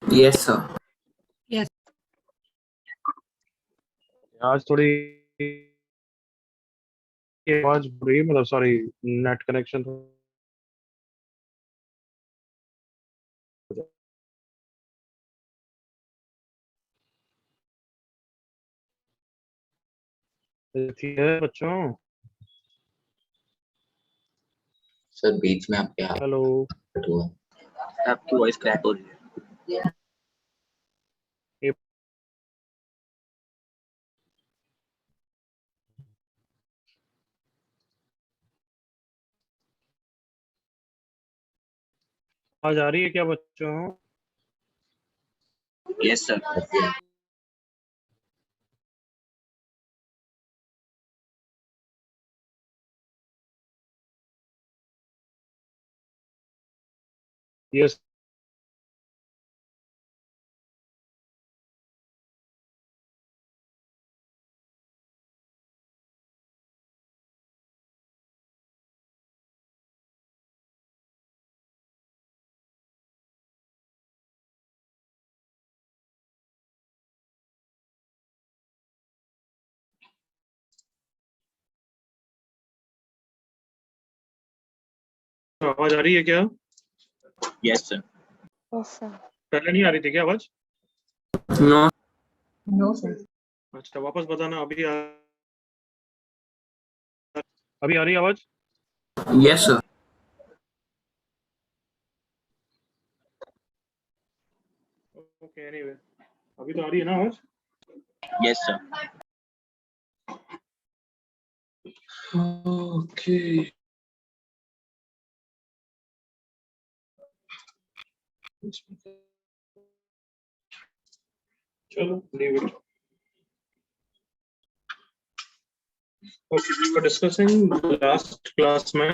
Yes, sir. Yes. आज थोड़ी आवाज रही है, मतलब सॉरी नेट कनेक्शन ठीक है बच्चों। सर बीच में आपके हाथ हेलो, हुआ, आपकी वॉइस क्रैक हो रही है। आवाज आ रही है क्या बच्चों? Yes sir. यस आवाज आ रही है क्या? Yes sir. पहले नहीं आ रही थी क्या आवाज? No No, sir. अच्छा वापस बताना। अभी आ रही है आवाज? Yes sir. ओके एनीवे, अभी तो आ रही है ना आवाज? Yes sir. ओके चलो leave it. Okay, we were discussing last class में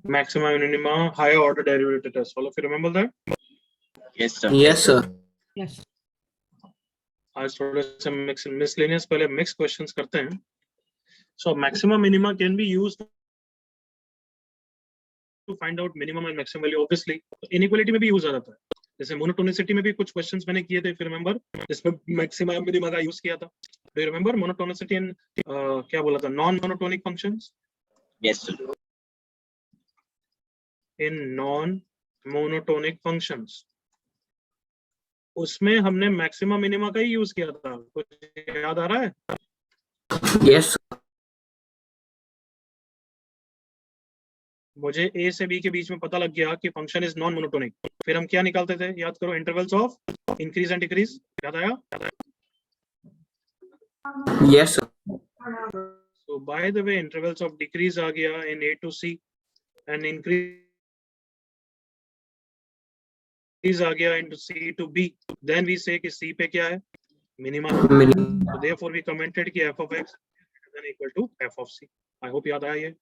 maxima minima higher order derivative test. All of you remember that? Yes sir. Yes sir. Yes. आज थोड़े से मिसलेनियस पहले मिक्स क्वेश्चंस करते हैं। So maxima minima can be used to find out minimum and maximum value. Obviously inequality में भी use आ जाता है, जैसे मोनोटोनिसिटी में भी कुछ क्वेश्चंस मैंने किए थे, फिर रिमेंबर, जिसमें मैक्सिमा मिनिमा का यूज किया था। Do you remember monotonicity and क्या बोला था, non monotonic functions? Yes sir. In non monotonic functions उसमें हमने मैक्सिमा मिनिमा का ही यूज किया था, कुछ याद आ रहा है? यस मुझे ए से बी के बीच में पता लग गया कि फंक्शन इज नॉन मोनोटोनिक, फिर हम क्या निकालते थे, याद करो, intervals of increase and decrease. याद आया? Yes sir. So by the way, intervals of decrease आ गया in A to C and increase आ गया into C to B. Then we say कि C पे क्या है, minimum. So therefore we commented कि f of x is equal to f of C. I hope याद आया ये।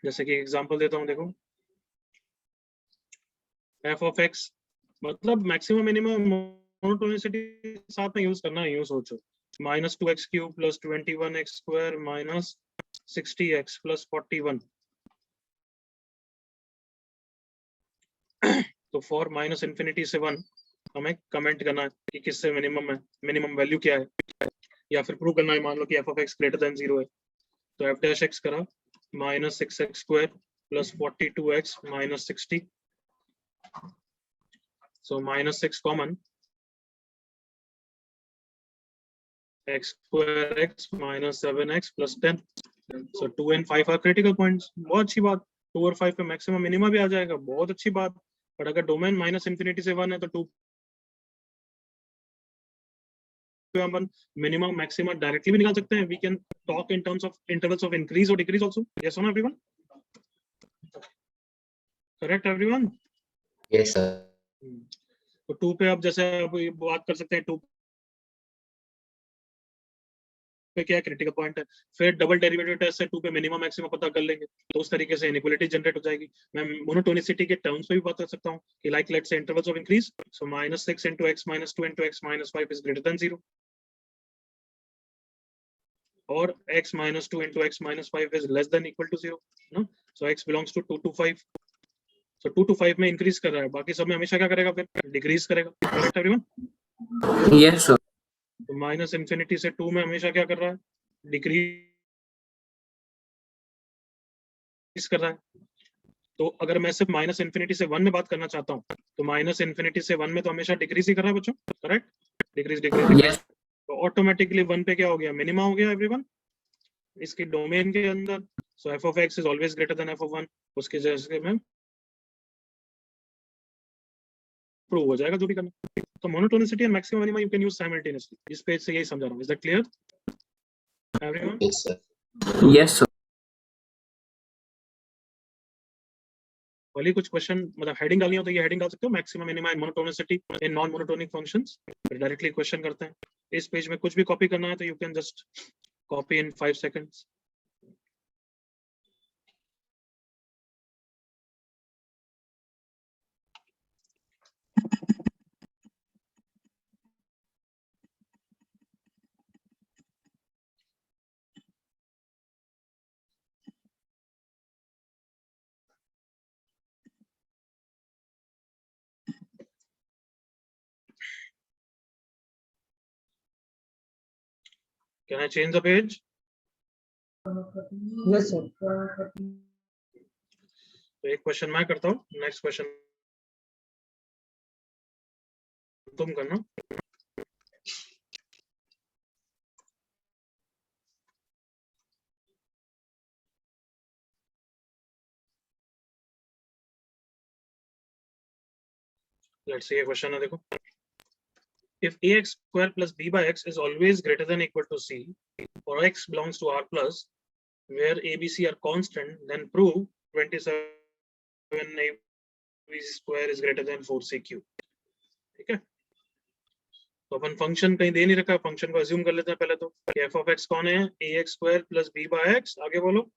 जैसे कि एग्जांपल देता हूँ, देखो f of x मतलब मैक्सिमम मिनिमम मोनोटोनिसिटी साथ में यूज करना है, यूज सोचो, -2x cube plus 21x square minus 60x plus 41। तो फॉर माइनस इन्फिनिटी से 1 हमें कमेंट करना है कि किससे मिनिमम है, मिनिमम वैल्यू क्या है, या फिर प्रूव करना है, मान लो कि f of x greater than 0 है, तो f डैश x करा -6x square plus 42x minus 60। So -6 common, x square x minus 7x plus 10. So 2 and 5 are critical points. बहुत अच्छी बात, 2 और 5 पे मैक्सिमम मिनिमा भी आ जाएगा, बहुत अच्छी बात। पर अगर डोमेन माइनस इंफिनिटी से 1 है तो 2 पे हम मिनिमम मैक्सिमम डायरेक्टली भी निकाल सकते हैं। We can talk in terms of intervals of increase और डिक्रीज आल्सो। यस और no everyone? Correct everyone? Yes sir. तो 2 पे अब जैसे अब बात कर सकते हैं, 2 पे क्या क्रिटिकल पॉइंट है, फिर डबल डेरिवेटिव टेस्ट से 2 पे मिनिमम मैक्सिमम पता कर लेंगे, तो उस तरीके से इनइक्वालिटी जनरेट हो जाएगी। मैं मोनोटोनिसिटी के टर्म्स पे भी बात कर सकता हूँ कि like let's say intervals of increase, so -6 into x minus 2 into x minus 5 is greater than 0, और x minus 2 into x minus 5 is less than equal to 0, no? So x belongs to 2 to 5, so 2 to 5 में increase कर रहा है, बाकी सब में हमेशा क्या करेगा, फिर डिक्रीज करेगा। Correct everyone? Yes, sir. तो माइनस इन्फिनिटी से 2 में हमेशा क्या कर रहा है, डिक्रीज कर रहा है। तो अगर मैं सिर्फ माइनस इन्फिनिटी से 1 में बात करना चाहता हूँ, तो माइनस इन्फिनिटी से 1 में तो हमेशा डिक्रीज ही कर रहा है बच्चों, करेक्ट? Decrease decrease. Yes. तो ऑटोमेटिकली 1 पे क्या हो गया, मिनिमा हो गया एवरीवन इसकी डोमेन के अंदर। So f of x is always greater than f of 1, उसके जैसे में प्रूव हो जाएगा जो भी करना। तो monotonicity and maximum minima you can use simultaneously. इस पेज से यही समझा रहा हूँ। Is that clear everyone? Yes, sir. Yes, sir. वाली कुछ क्वेश्चन मतलब हेडिंग डालनी हो तो ये हेडिंग डाल सकते हो, maximum minima and monotonicity in non monotonic functions. फिर डायरेक्टली क्वेश्चन करते हैं। इस पेज में कुछ भी कॉपी करना है तो you can just copy in 5 seconds। Can I change the page? Yes, sir. तो एक क्वेश्चन मैं करता हूँ, नेक्स्ट क्वेश्चन तुम करना। लेट्स सी ये क्वेश्चन है, देखो। If ax square plus b by x is always greater than or equal to c, or x belongs to R plus, where a, b, c are constant, then prove 27 ab square is greater than 4c cube। ठीक है, तो अपन function कहीं दे नहीं रखा, function को assume कर लेते हैं पहले तो कि f of x कौन है, ax square plus b by x। आगे बोलो,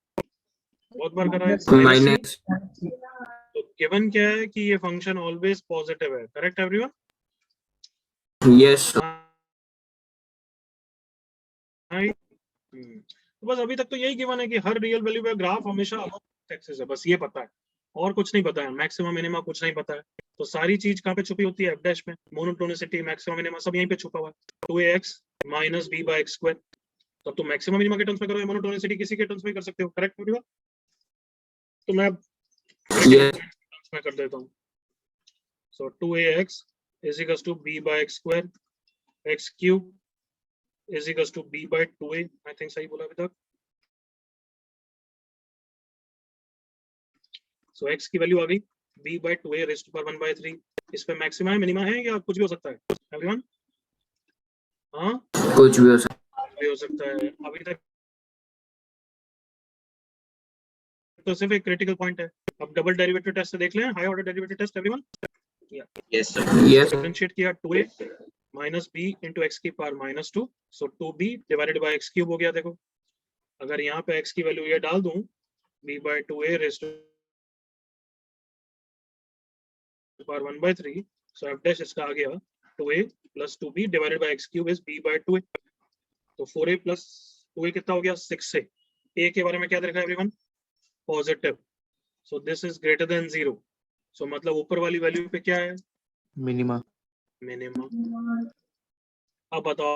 बहुत बार करा है Minus. तो गिवन क्या है कि ये फंक्शन ऑलवेज पॉजिटिव है। Correct everyone? Yes, sir. तो बस अभी तक तो यही गिवन है कि हर रियल वैल्यू पे ग्राफ हमेशा एक्सिस है, बस ये पता है और कुछ नहीं पता है। मैक्सिमम मिनिमा कुछ नहीं पता है। तो सारी चीज कहाँ पे छुपी होती है, एफ डैश में। मोनोटोनिसिटी, मैक्सिमम मिनिमा सब यहीं पे छुपा हुआ है। 2ax minus b by x square. तो अब तुम मैक्सिमम मिनिमा के टर्म्स में करो या मोनोटोनिसिटी किसी के टर्म्स में कर सकते हो। Correct everyone? तो मैं Yes. टर्म्स में कर देता हूँ। सो 2ax is equals to b by x square, x cube is equals to b by 2a। I think सही बोला अभी तक। सो x की वैल्यू आ गई b by 2a raised to power 1 by 3। इस पे मैक्सिमा है, मिनिमा है या कुछ भी हो सकता है एवरीवन? हाँ, कुछ भी हो सकता भी हो सकता है। अभी तक तो सिर्फ एक क्रिटिकल पॉइंट है। अब डबल डेरिवेटिव टेस्ट से देख लें, high order derivative test everyone. Yes, sir. है। Yes. डिफरेंशिएट किया 2a minus b into x की power -2, so 2b divided by x cube हो गया। देखो अगर यहाँ पे x की वैल्यू ये डाल दूं b by 2a raised to power 1 by 3, so f dash इसका आ गया 2a plus 2b divided by x cube is b by 2a। तो 4a plus 2a कितना हो गया, 6 से। a के बारे में क्या देखा everyone, positive. So this is greater then 0। सो मतलब ऊपर वाली वैल्यू पे क्या है, मिनिमा। मिनिमम। अब बताओ,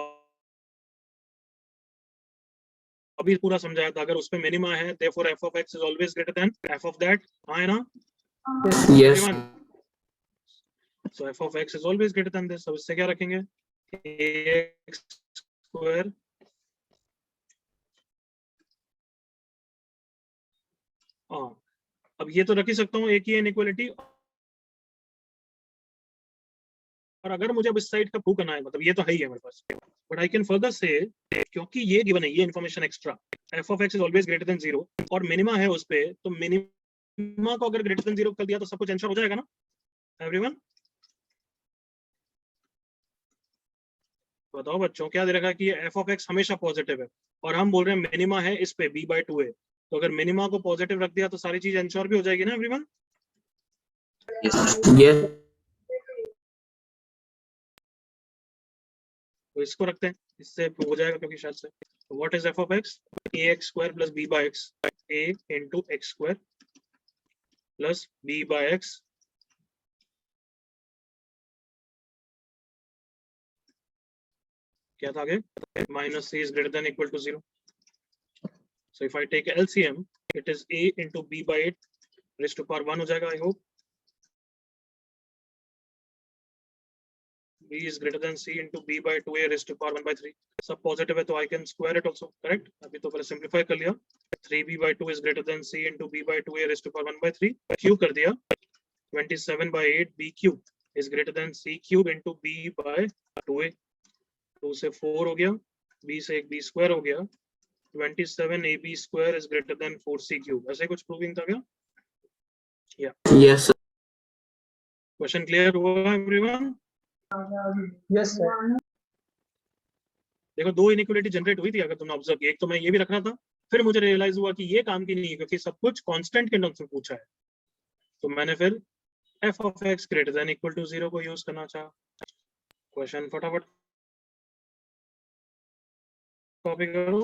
अभी पूरा समझाया था, अगर उस पे मिनिमा है therefore f of x is always greater than f of that। हाँ है ना Yes. everyone? So f of x is always greater than this। अब इससे क्या रखेंगे, ax square हाँ, अब ये तो रख ही सकता हूँ एक ही इनइक्वालिटी। और अगर मुझे अब इस साइड का प्रूव करना है, मतलब ये तो है ही है मेरे पास, बट आई कैन फर्दर से, क्योंकि ये गिवन है, ये information extra, f of x is always greater than 0 और मिनिमा है उस पे, तो मिनिमा को अगर ग्रेटर देन 0 कर दिया तो सब कुछ आंसर हो जाएगा ना एवरीवन? बताओ बच्चों, क्या दे रखा है कि f of x हमेशा पॉजिटिव है और हम बोल रहे हैं मिनिमा है इस पे b by 2a। तो अगर मिनिमा को पॉजिटिव रख दिया तो सारी चीज आंसर भी हो जाएगी ना एवरीवन? Yes, sir. Yes. तो इसको रखते हैं, इससे प्रूव हो जाएगा क्योंकि शायद से। What is f of x, ax square plus b by x, a into x square plus b by x क्या था आगे? Minus c is greater than equal to 0. So if I take LCM, it is a into b by 8 raised to power 1 हो जाएगा. I hope b is greater than c into b by 2a raised to power 1 by 3. सब positive है तो I can square it also. Correct? अभी तो पहले simplify कर लिया. 3b by 2 is greater than c into b by 2a raised to power 1 by 3. Q कर दिया. 27 by 8 b cube is greater than c cube into b by 2a. 2 से 4 हो गया. b से एक b square हो गया. 27 ab square is greater than 4c cube. ऐसे कुछ प्रूविंग था क्या? Yes, sir. क्वेश्चन क्लियर हुआ एवरीवन? Yes sir. देखो दो इनइक्वालिटी जनरेट हुई थी अगर तुमने ऑब्जर्व किया. एक तो मैं ये भी रखना था, फिर मुझे रियलाइज हुआ कि ये काम की नहीं है क्योंकि सब कुछ कांस्टेंट के टर्म्स में पूछा है. तो मैंने फिर f of x greater than equal to 0 को यूज करना चाहा. क्वेश्चन फटाफट कॉपी करो.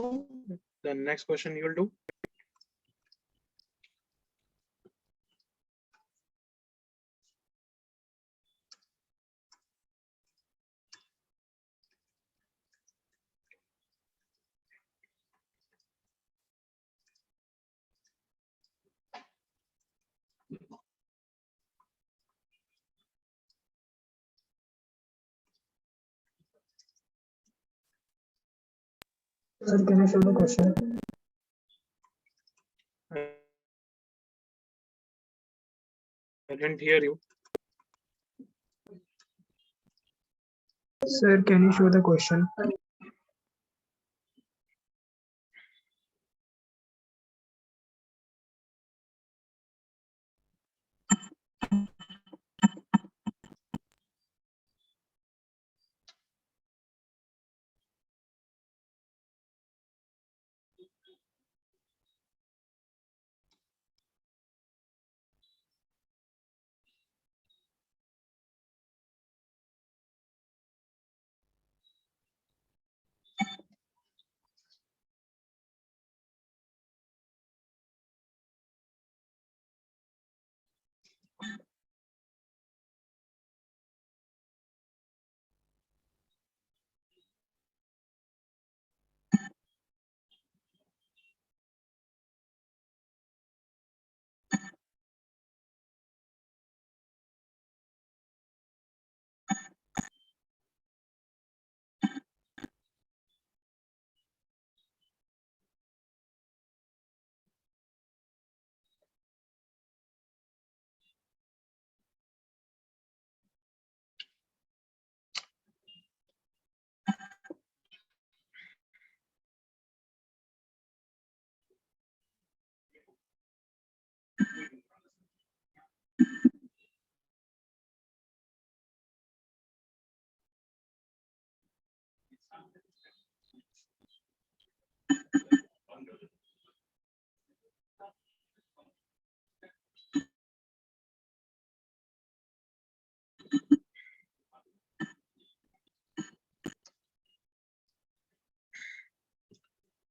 The next question you will do. Sir can you show the question? I didn't hear you. Sir, can you show the question?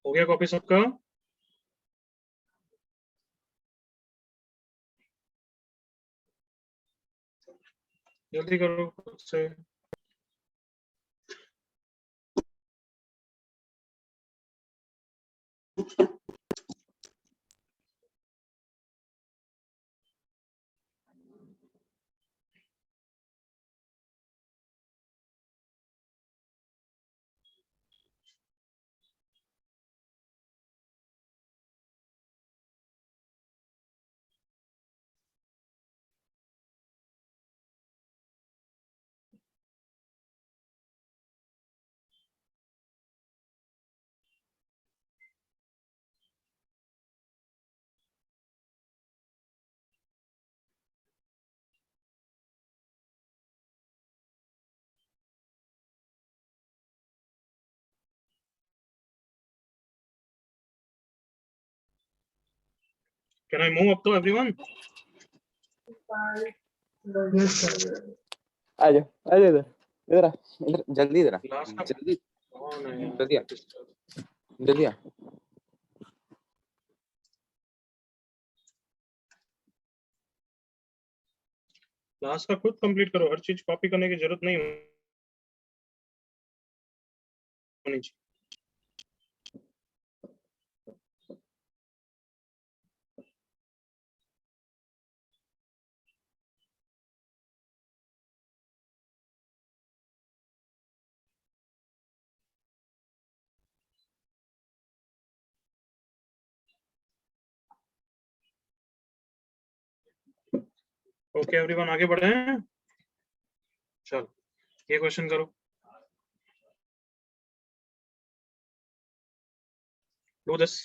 हो गया copy सबका? जल्दी करो खुद से. Can I move up to everyone? Yes sir. आ जाओ इधर इधर आ, इधर जल्दी इधर आ, Last का जल्दी कौन है यार? जल्दी आ, जल्दी आ. लास्ट का खुद कंप्लीट करो. हर चीज कॉपी करने की जरूरत नहीं है. होनी चाहिए। ओके एवरीवन, आगे बढ़े हैं। चलो ये क्वेश्चन करो, डू दिस।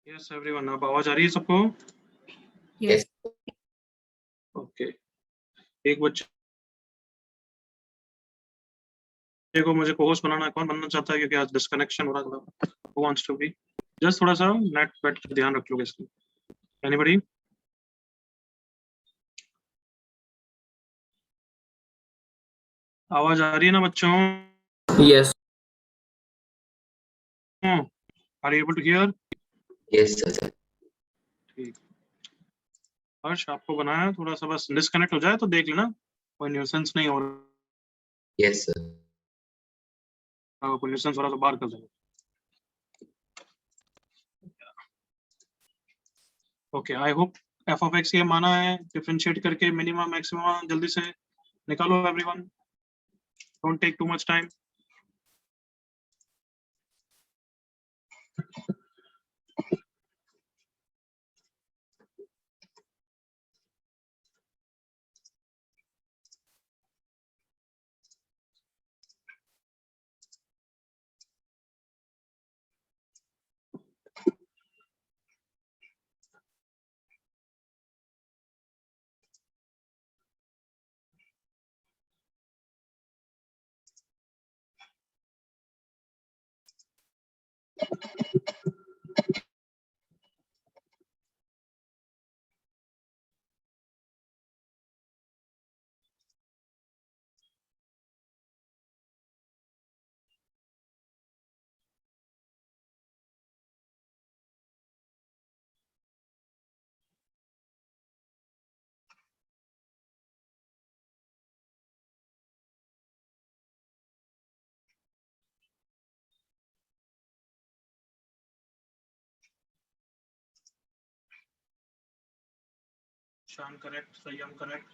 यस एवरीवन, अब आवाज आ रही है सबको? Yes. ओके, एक बच्चे को मुझे को-होस्ट बनाना है। कौन बनना चाहता है? क्योंकि आज डिस्कनेक्शन हो रहा था। Who wants to be? Just थोड़ा सा नेट पेट का ध्यान रख लोगे इसकी। एनीबॉडी? आवाज आ रही है ना बच्चों? Yes. Are you able to hear? Yes, sir. ठीक। हर्ष, आपको बनाया, थोड़ा सा बस डिस्कनेक्ट हो जाए तो देख लेना, कोई न्यूसेंस नहीं हो रहा। Yes, sir. कोई न्यूसेंस हो रहा तो बाहर कर देना। Okay, I hope F of x ये माना है, डिफरेंशिएट करके मिनिमम मैक्सिमम जल्दी से निकालो everyone, don't take too much time. Shan correct, Sayyam correct,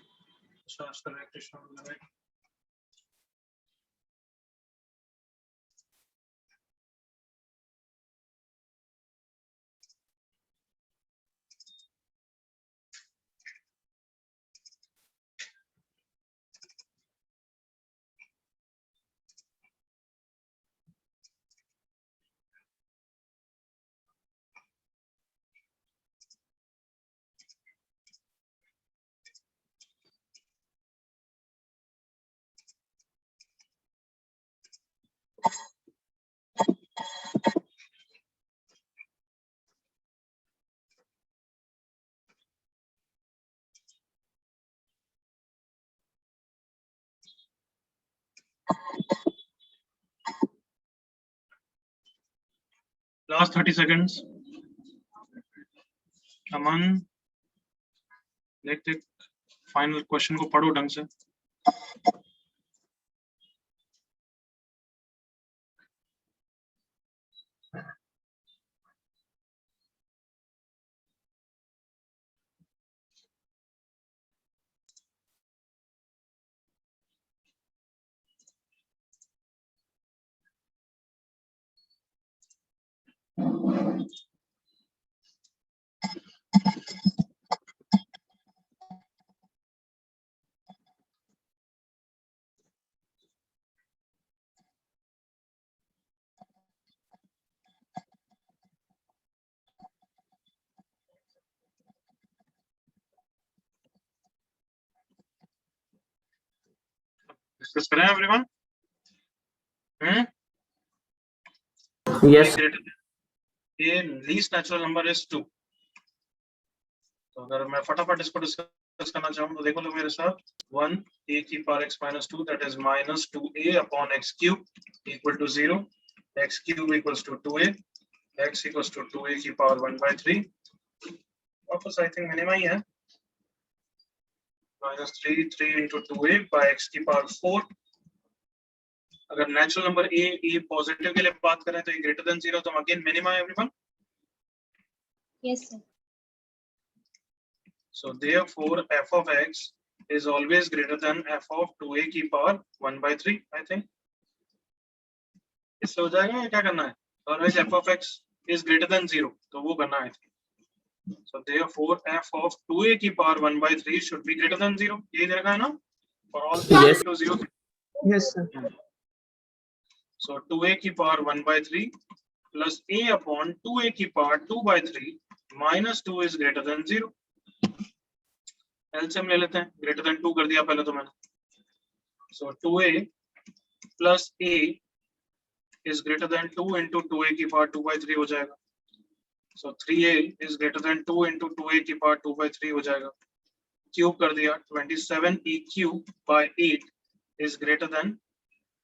Shash correct, Ishan correct. Last 30 seconds. अमन देख फाइनल क्वेश्चन को पढ़ो ढंग से. डिस्कस करें एवरीवन. Yes. ये लीस्ट नेचुरल नंबर इज 2. तो अगर मैं फटाफट इसको डिस्कस करना चाहूँ तो देखो लो मेरे साथ. 1 a की power x minus 2 that is minus 2a upon x cube equal to 0. x cube equals to 2a. x equals to 2a की पावर 1 by 3. वापस आई थिंक मिनिमा ही है. minus 3 into 2a by x की power 4. अगर natural number a positive के लिए बात करें तो ये ग्रेटर देन 0, तो अगेन मिनिमा है everyone. Yes, sir. So therefore f of x is always greater than f of 2a की पावर 1 by 3. I think इससे हो जाएगा या क्या करना है? Otherwise f of x is greater than 0, तो वो करना है. So therefore f of 2a की power 1 by 3 should be greater than 0. ये दे रखा है ना? For all Yes. to 0. Yes, sir. So 2a की power 1 by 3 plus a upon 2a की power 2 by 3 minus 2 is greater than 0. LCM ले लेते हैं. greater than 2 कर दिया पहले तो मैंने. So 2a plus a is greater than 2 into 2a की पावर 2 by 3 हो जाएगा. So 3a is greater than 2 into 2a की पावर 2 by 3 हो जाएगा. क्यूब कर दिया. 27e cube by 8 is greater than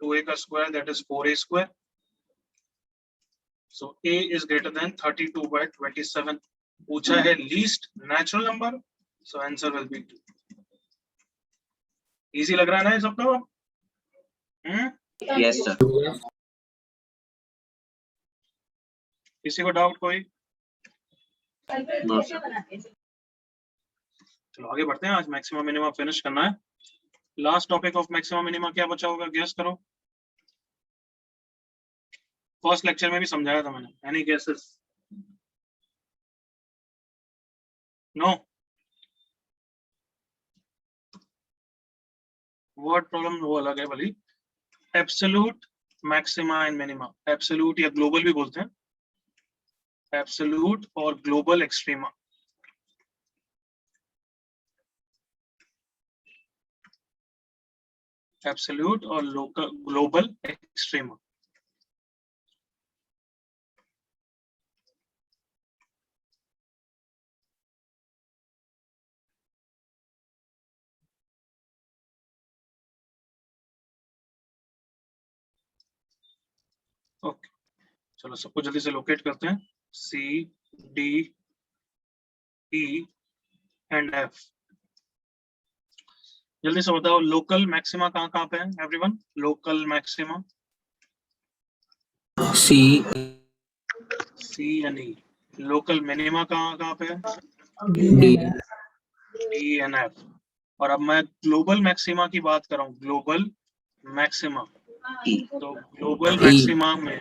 2a का square, that is 4a square. So a is greater than 32 by 27. पूछा है least natural number, so answer will be 2. Easy लग रहा है ना ये सब तो? Yes, sir. किसी को डाउट कोई? No, sir. चलो आगे बढ़ते हैं. आज मैक्सिमम मिनिमम फिनिश करना है. Last topic of maximum minimum क्या बचा होगा? गेस करो. फर्स्ट लेक्चर में भी समझाया था मैंने. Any guesses? No. Word problem वो अलग है भली. Absolute maxima and minima. Absolute या ग्लोबल भी बोलते हैं. एब्सोल्यूट और ग्लोबल एक्सट्रीमा. एब्सोल्यूट और लोकल ग्लोबल एक्सट्रीमा. ओके चलो सबको जल्दी से लोकेट करते हैं. C, D, E and F. जल्दी से बताओ लोकल मैक्सिमा कहाँ कहाँ पे है everyone? Local maxima C. C and E. Local minima कहाँ कहाँ पे है? D. D n f. और अब मैं ग्लोबल मैक्सिमा की बात कर रहा हूँ, ग्लोबल मैक्सिमा। तो ग्लोबल मैक्सिमा में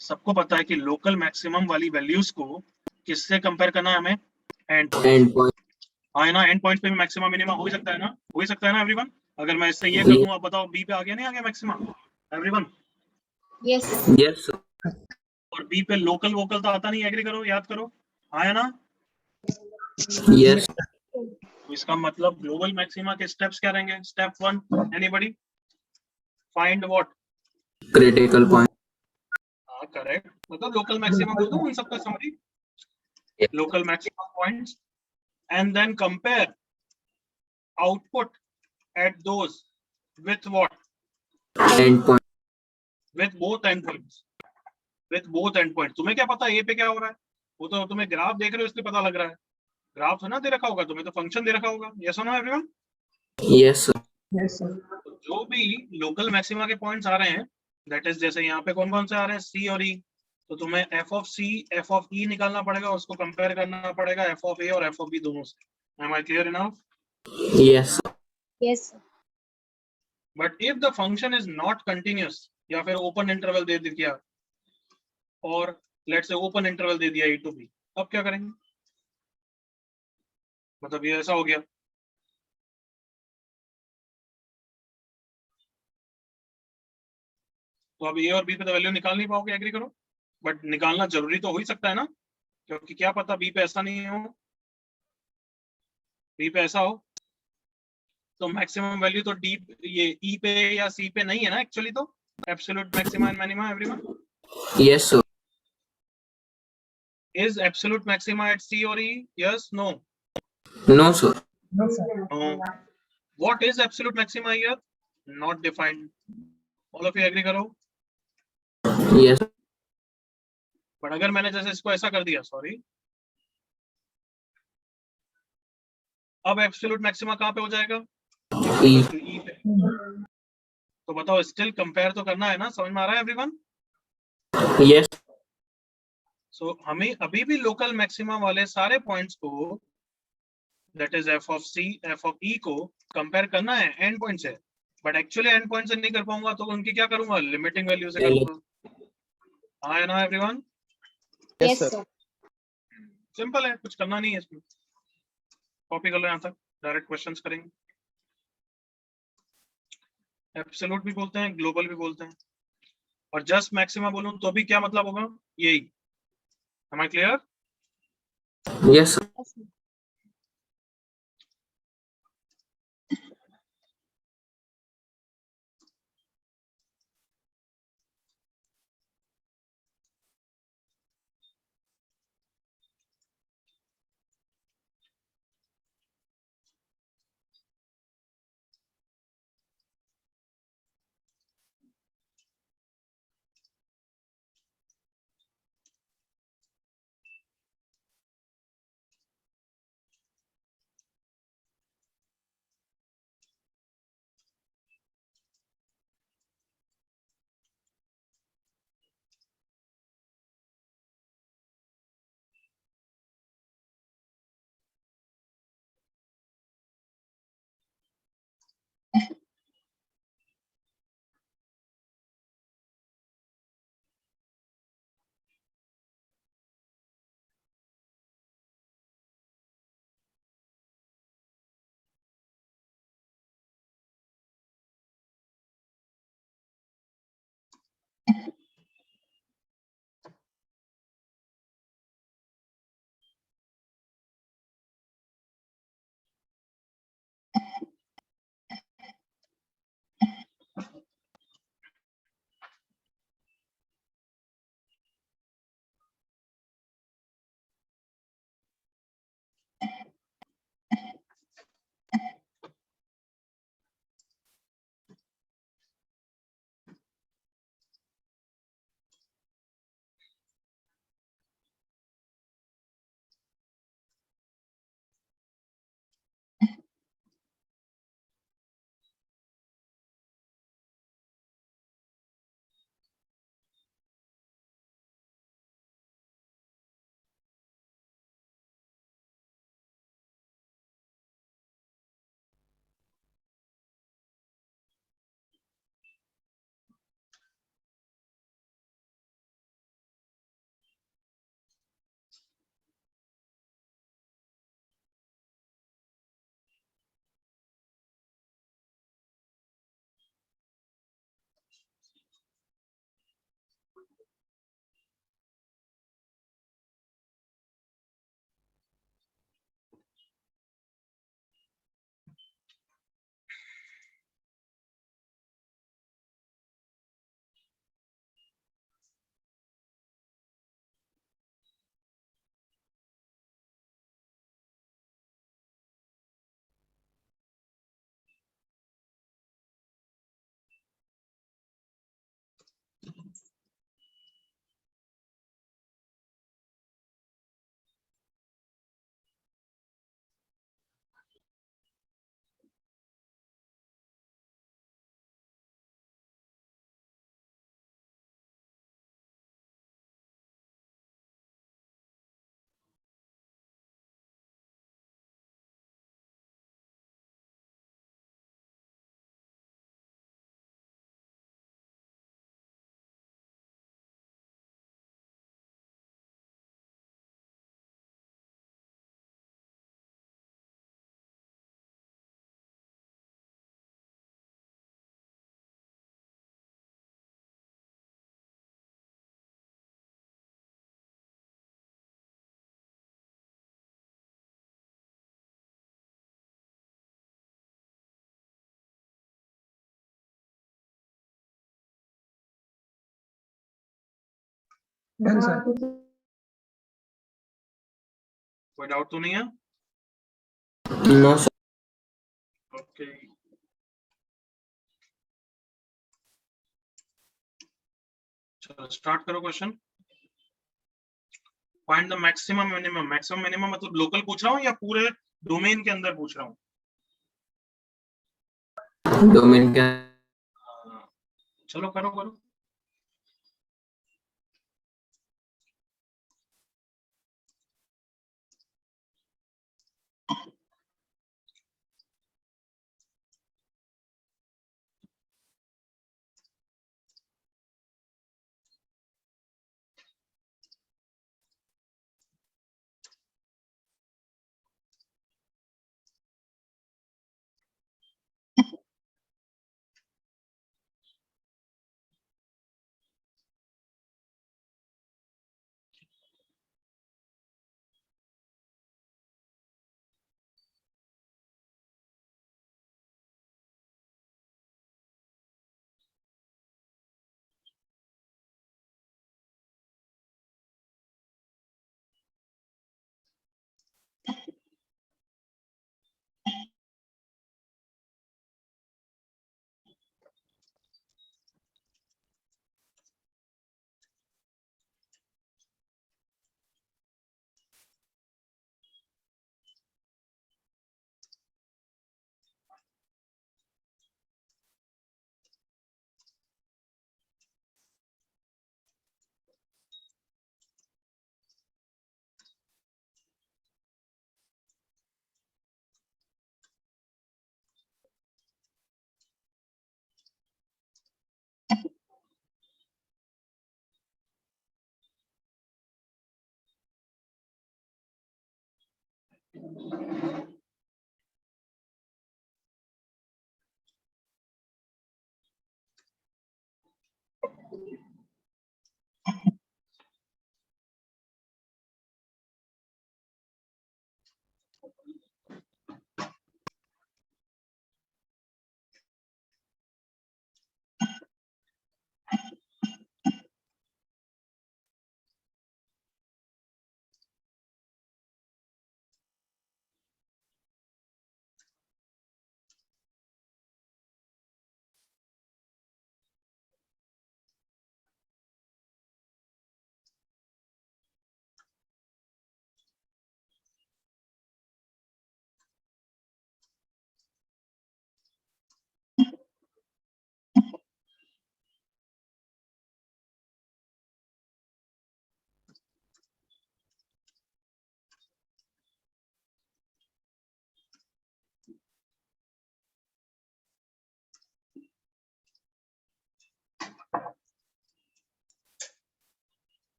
सबको पता है कि लोकल मैक्सिमम वाली वैल्यूज को किससे कंपेयर करना है हमें, एंड पॉइंट। एंड पॉइंट हाँ है ना, एंड पॉइंट पे भी मैक्सिमम मिनिमा हो ही सकता है ना, हो ही सकता है ना एवरीवन। अगर मैं इससे ये कर दूं, आप बताओ बी पे आ गया नहीं आ गया मैक्सिमा एवरीवन। Yes. यस और बी पे लोकल वोकल तो आता नहीं, एग्री करो, याद करो, हाँ है ना। यस तो इसका मतलब ग्लोबल मैक्सिमा के स्टेप्स क्या रहेंगे? Step 1, anybody, find what? Critical point हाँ करेक्ट, मतलब लोकल मैक्सिमा बोल दूं उन सबका summary, local maxima points, and then compare output at those with what? And point With both endpoints. With both endpoints. तुम्हें क्या पता ए पे क्या हो रहा है? वो तो तुम्हें ग्राफ देख रहे हो इसलिए पता लग रहा है, ग्राफ है ना दे रखा होगा तुम्हें, तो फंक्शन दे रखा होगा। यस और no everyone? Yes Yes, sir. तो जो भी लोकल मैक्सिमा के पॉइंट्स आ रहे हैं, दैट इज जैसे यहाँ पे कौन कौन से आ रहे हैं, सी और ई, तो तुम्हें f of c f of e निकालना पड़ेगा, उसको कंपेयर करना पड़ेगा एफ ऑफ ए और एफ ऑफ बी दोनों से। Am I clear enough? Yes Yes, sir. But if the function is not continuous, या फिर ओपन इंटरवल दे दिया, और लेट्स से ओपन इंटरवल दे दिया ए टू बी, अब क्या करेंगे? मतलब ये ऐसा हो गया, तो अब ए और बी पे तो वैल्यू निकाल नहीं पाओगे, एग्री करो। बट निकालना जरूरी तो हो ही सकता है ना, क्योंकि क्या पता बी पे ऐसा नहीं हो, बी पे ऐसा हो। तो मैक्सिमम वैल्यू तो डी ये ई पे या सी पे नहीं है ना एक्चुअली, तो absolute maxima and minima everyone. Yes sir is absolute maxima at c और e? Yes, no? No sir No, sir. No. What is absolute maxima here? Not defined. All of you agree करो। Yes but अगर मैंने जैसे इसको ऐसा कर दिया, sorry, अब एब्सोल्यूट मैक्सिमा कहाँ पे हो जाएगा? ई ई पे। तो बताओ, स्टिल कंपेयर तो करना है ना, समझ में आ रहा है एवरीवन? यस सो हमें अभी भी लोकल मैक्सिमा वाले सारे पॉइंट्स को, that is f of c f of e को कंपेयर करना है एंड पॉइंट से। बट एक्चुअली एंड पॉइंट से नहीं कर पाऊंगा, तो उनकी क्या करूंगा, लिमिटिंग वैल्यू से करूंगा। हाँ है ना एवरीवन? Yes, sir. सिंपल है, कुछ करना नहीं है इसमें। कॉपी कर लो यहाँ तक, डायरेक्ट क्वेश्चंस करेंगे। एब्सोल्यूट भी बोलते हैं, ग्लोबल भी बोलते हैं, और जस्ट मैक्सिमा बोलूं तो भी क्या मतलब होगा, यही। Am I clear? Yes sir Yes, sir. Done, sir. कोई डाउट तो नहीं है? No, sir. ओके, चलो स्टार्ट करो question. Find the maximum minimum. Maximum minimum मतलब लोकल पूछ रहा हूँ या पूरे डोमेन के अंदर पूछ रहा हूँ? Domain क्या? चलो करो करो।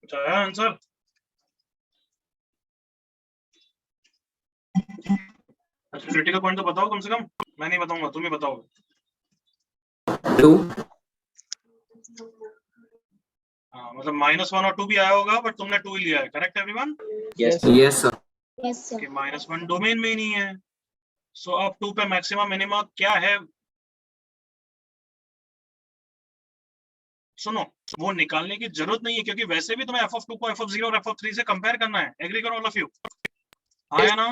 कुछ आया आंसर? अच्छा, क्रिटिकल पॉइंट तो बताओ कम से कम। मैं नहीं बताऊंगा, तुम ही बताओ। 2. हाँ, मतलब -1 और 2 भी आया होगा, बट तुमने 2 ही लिया है। Correct everyone? Yes. Yes, sir. Yes, sir. कि -1 डोमेन में ही नहीं है। सो अब 2 पे मैक्सिमम मिनिमम क्या है? सुनो, वो निकालने की जरूरत नहीं है, क्योंकि वैसे भी तुम्हें f(2) को f(0) और f(3) से कंपेयर करना है। एग्री करो ऑल ऑफ यू? हाँ या ना?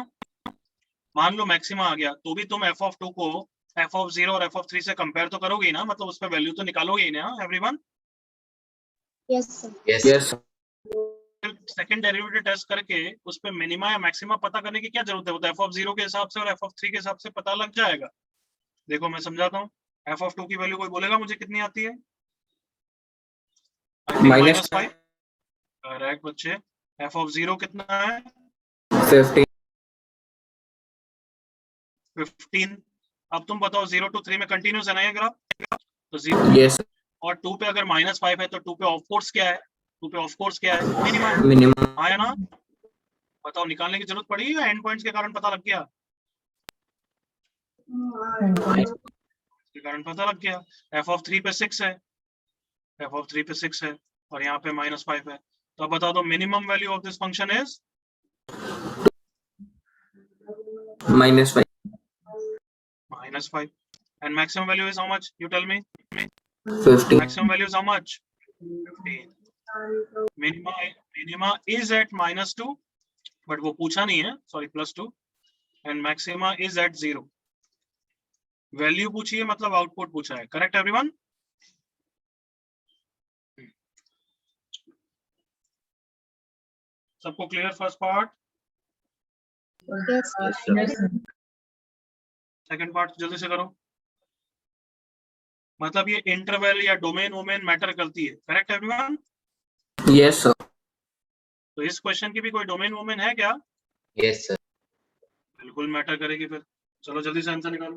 मान लो मैक्सिमा आ गया, तो भी तुम f(2) को f(0) और f(3) से कंपेयर तो करोगे ही ना, मतलब उस पर वैल्यू तो निकालोगे ही ना everyone? Yes, sir. Yes. Yes, sir. Second derivative test करके उस पे मिनिमा या मैक्सिमा पता करने की क्या जरूरत है? वो तो f(0) के हिसाब से और f(3) के हिसाब से पता लग जाएगा। देखो मैं समझाता हूँ। f(2) की वैल्यू कोई बोलेगा मुझे कितनी आती है? -5। करेक्ट बच्चे। f(0) कितना है? 15. 15। अब तुम बताओ 0 to 3 में कंटिन्यूस है ना ये ग्राफ? तो 0 Yes, sir. और 2 पे अगर -5 है तो 2 पे ऑफ कोर्स क्या है? 2 पे ऑफ कोर्स क्या है? मिनिमम। Minimum. आया ना? बताओ निकालने की जरूरत पड़ी या एंड पॉइंट्स के कारण पता लग गया? के कारण पता लग गया। f ऑफ 3 पे 6 है, f ऑफ 3 पे 6 है और यहाँ पे -5 है। तो अब बता दो minimum value of this function is -5. -5 and maximum value is how much? You tell me. 15. Maximum value is how much? 15. Minima is at -2 but वो पूछा नहीं है, sorry +2 and maxima is at 0. Value पूछी है मतलब आउटपुट पूछा है। Correct everyone? सबको clear first part? Yes, sir. Yes, sir. Second part जल्दी से करो। मतलब ये इंटरवल या डोमेन वोमेन मैटर करती है। Correct everyone? Yes, sir. तो इस क्वेश्चन की भी कोई डोमेन वोमेन है क्या? Yes, sir. बिल्कुल मैटर करेगी फिर। चलो जल्दी से आंसर निकालो।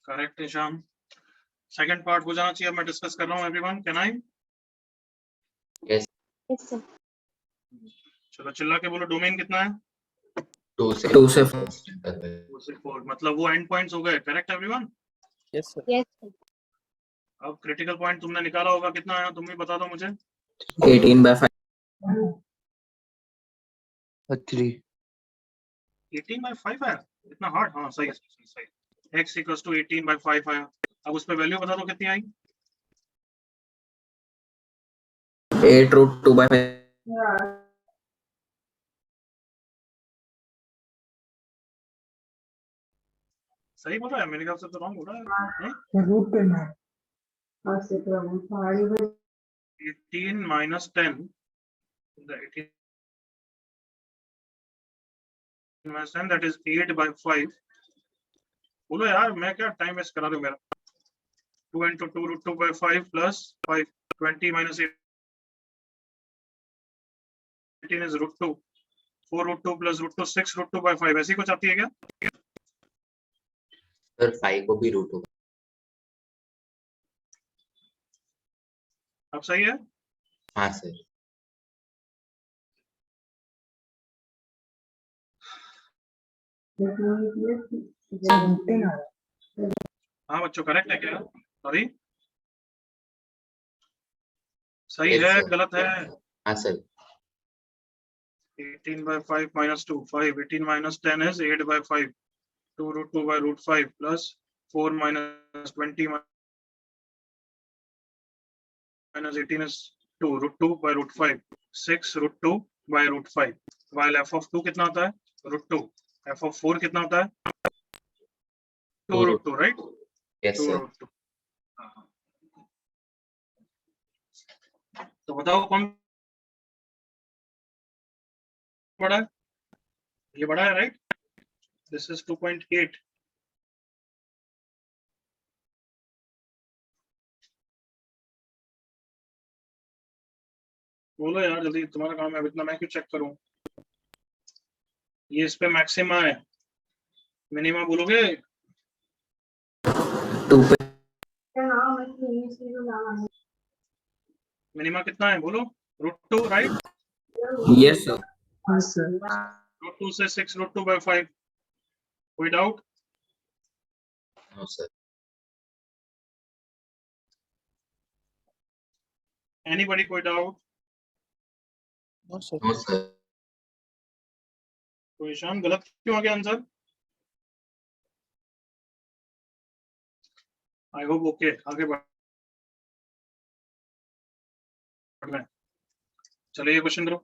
करेक्ट है शाम। सेकंड पार्ट हो जाना चाहिए। अब मैं डिस्कस कर रहा हूँ everyone. Can I? Yes, sir. चलो चिल्ला के बोलो डोमेन कितना है? 2 से 4. 2 से 4 मतलब वो एंड पॉइंट्स हो गए। Correct everyone? Yes, sir. Yes, sir. अब क्रिटिकल पॉइंट तुमने निकाला होगा, कितना आया तुम भी बता दो मुझे। 18/5. 3. 18/5 है? इतना हार्ड? हाँ सही सही सही। x इक्वल्स टू 18/5 आया। अब उस पे वैल्यू बता दो कितनी आई। 8√2/5. सही बोल रहा है? मेरे ख्याल से तो रॉन्ग हो रहा है। रूट पे ना 18 minus 10, the 18 minus 10 that is 8/5। बोलो यार मैं क्या टाइम वेस्ट करा रहा हूँ मेरा। 2 into 2√2/5 plus 5 20 minus 18 is √2। 4√2 plus √2 6√2/5 ऐसी कुछ आती है क्या? सर 5 को भी रूट होगा। अब सही है? हाँ सर। हाँ बच्चों, करेक्ट है क्या? सॉरी, सही Yes, है sir. गलत है? हाँ sir. 18 by 5 minus 2, 5. 18 minus 10 is 8 by 5. 2 root 2 by root 5 plus 4 minus 20 minus 18 is 2 root 2 by root 5. 6 root 2 by root 5. While f of 2 कितना होता है? root 2. f of 4 कितना होता है? 2 root 2, right? Yes, 2 sir. root 2. तो बताओ कौन बड़ा है? ये बड़ा है, राइट? This is 2.8. बोलो यार जल्दी, तुम्हारा काम है, अब इतना मैं क्यों चेक करूं? ये इस पे मैक्सिमा है, मिनिमा बोलोगे? 2 पे मिनिमा कितना है बोलो? root 2, right? yes sir. Yes, sir. root 2 से 6 root 2 by 5. कोई डाउट? No sir. एनीबॉडी कोई doubt? No, sir. No sir. तो ईशान गलत क्यों आ गया आंसर? आई होप ओके, आगे बढ़ रहे हैं। चलिए क्वेश्चन करो।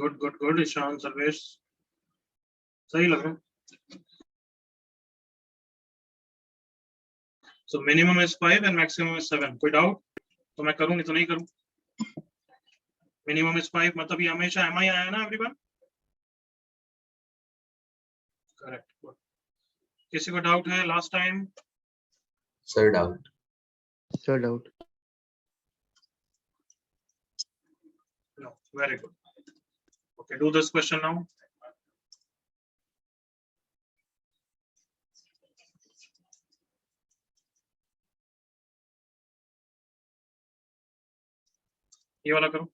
Good good good Ishan Sarvesh सही लग रहा है। So minimum is 5 and maximum is 7। कोई डाउट? तो मैं करूं नहीं तो नहीं करूं। मिनिमम इज 5 मतलब ये हमेशा एम आई आया ना एवरीवन? करेक्ट। किसी को डाउट है last time? Sir, doubt. Sir, doubt. No, very good. Okay, do this question now. ये वाला करो।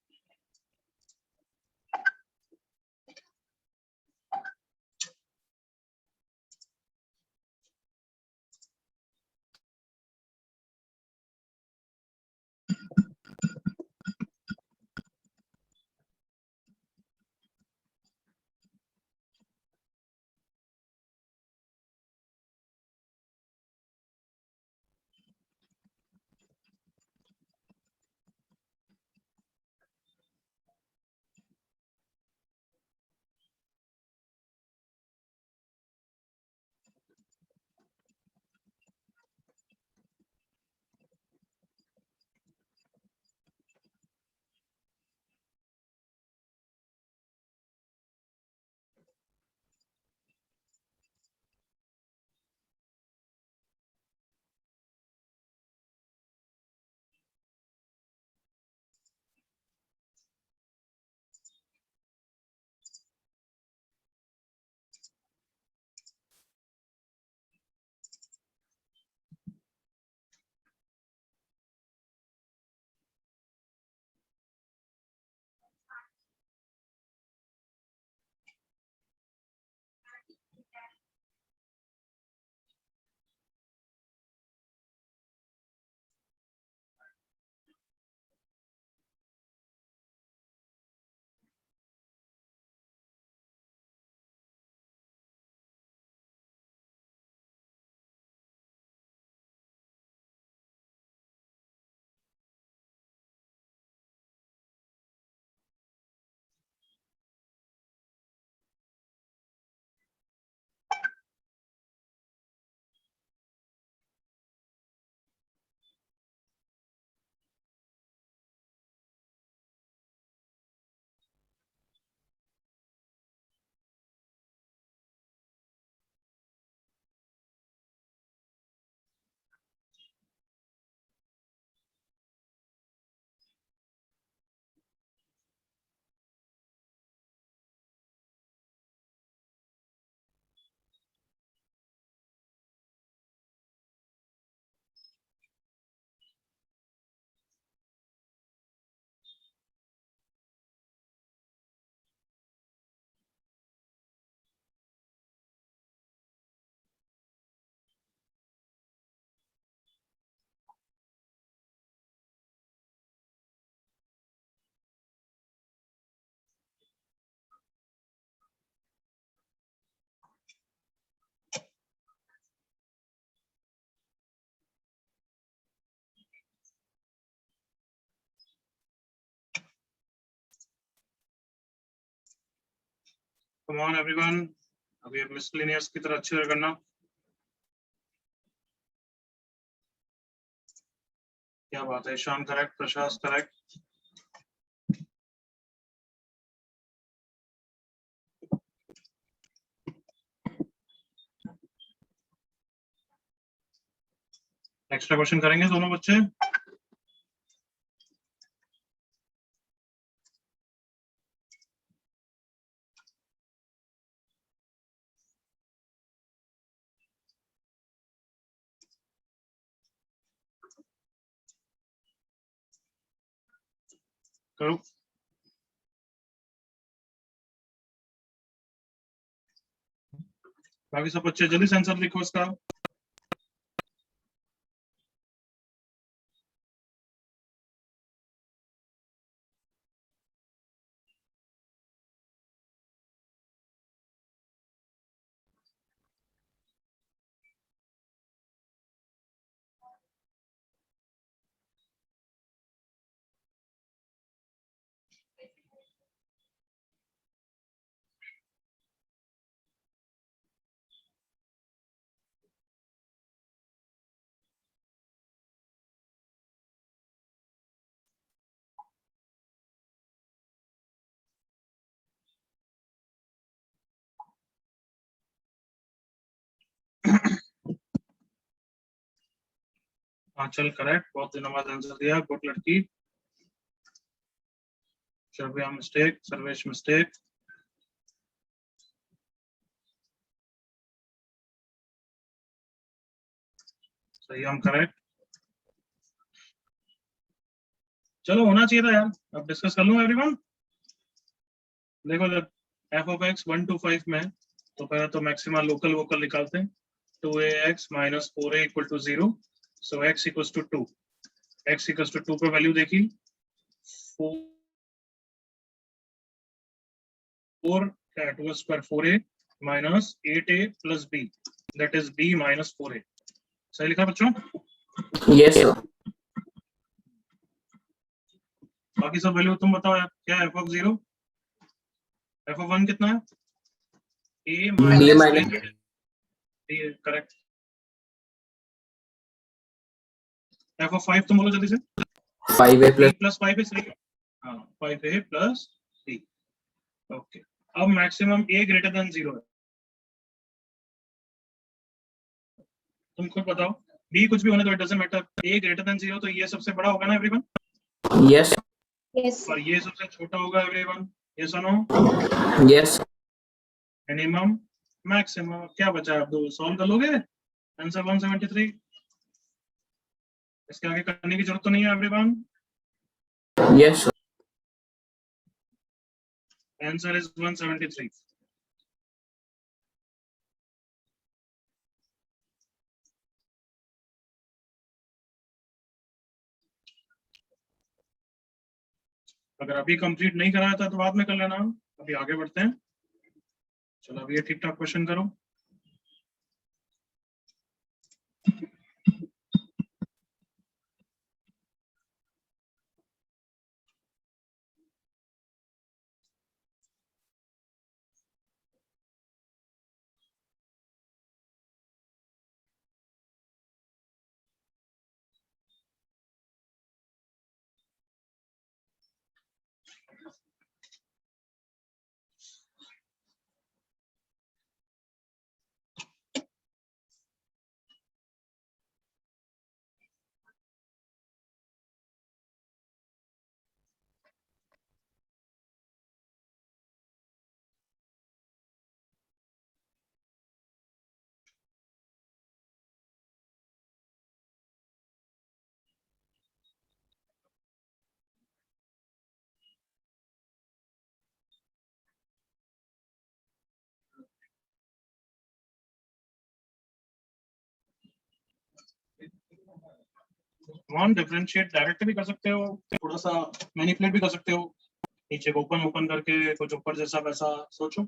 Come on everyone. अभी अब मिसलेनियस की तरह अच्छे से करना। क्या बात है, ईशान करेक्ट, प्रशांत करेक्ट। एक्स्ट्रा क्वेश्चन करेंगे दोनों बच्चे। करो। बाकी सब बच्चे जल्दी से आंसर लिखो इसका। हाँ चल करेक्ट, बहुत दिनों बाद आंसर दिया, गुड लड़की। शर्विया मिस्टेक, सर्वेश मिस्टेक। सही हम करेक्ट। चलो होना चाहिए था यार, अब डिस्कस कर लूं एवरीवन। देखो जब एफ ऑफ एक्स 1 to 5 में है, तो पहले तो मैक्सिमा लोकल वोकल निकालते हैं। 2ax minus 4a equal to 0, so x equals to 2, x equals to 2 पे वैल्यू देखी, 4 2 square 4a minus 8a plus b, that is b minus 4a। सही लिखा बच्चों? Yes sir. बाकी सब वैल्यू तुम बताओ यार, क्या है f of 0, f of 1 कितना है? a b minus minus b, correct. f of 5 तुम बोलो जल्दी से। 5a b प्लस plus 5 है, हाँ 5a plus b, ओके। अब मैक्सिमम a ग्रेटर देन 0 है, तुम खुद बताओ, b कुछ भी होने तो it doesn't matter, a greater than 0 तो ये सबसे बड़ा होगा ना एवरीवन, यस Yes, और ये सबसे छोटा होगा एवरीवन, ये सुनो। यस मिनिमम मैक्सिमम, क्या बचा है, आप दो सॉल्व कर लोगे आंसर 173। इसके आगे करने की जरूरत तो नहीं है एवरीवन, यस आंसर इज 173। अगर अभी कंप्लीट नहीं कराया था तो बाद में कर लेना, अभी आगे बढ़ते हैं। चलो अभी ये ठीक ठाक क्वेश्चन करो। वन डिफरेंशिएट डायरेक्ट भी कर सकते हो, थोड़ा सा मैनिपुलेट भी कर सकते हो, नीचे को ओपन ओपन करके कुछ ऊपर जैसा वैसा सोचो।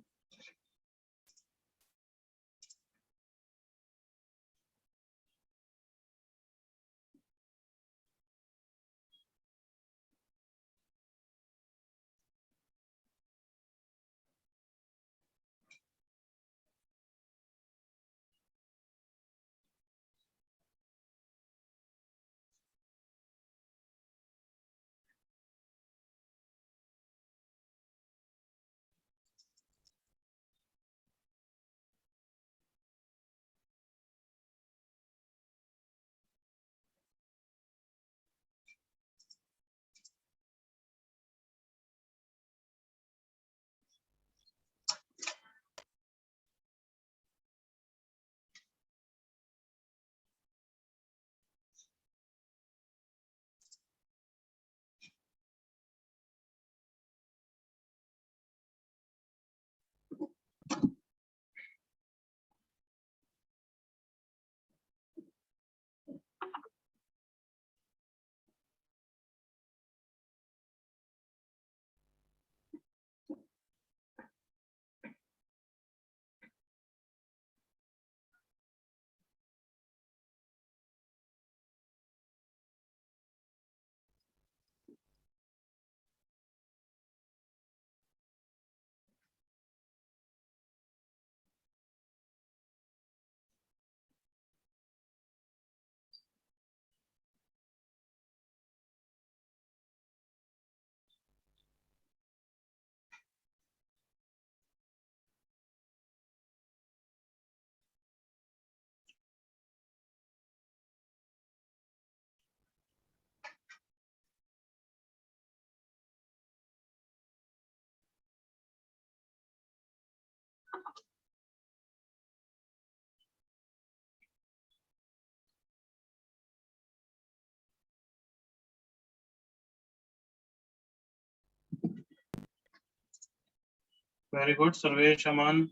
वेरी गुड सर्वेश, अमन,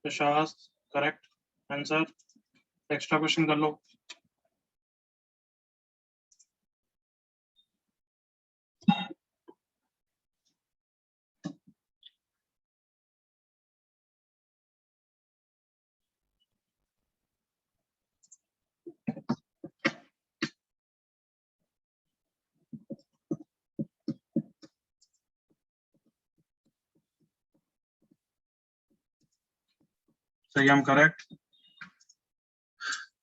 प्रशांत, करेक्ट आंसर। एक्स्ट्रा क्वेश्चन कर लो। सही, हम करेक्ट।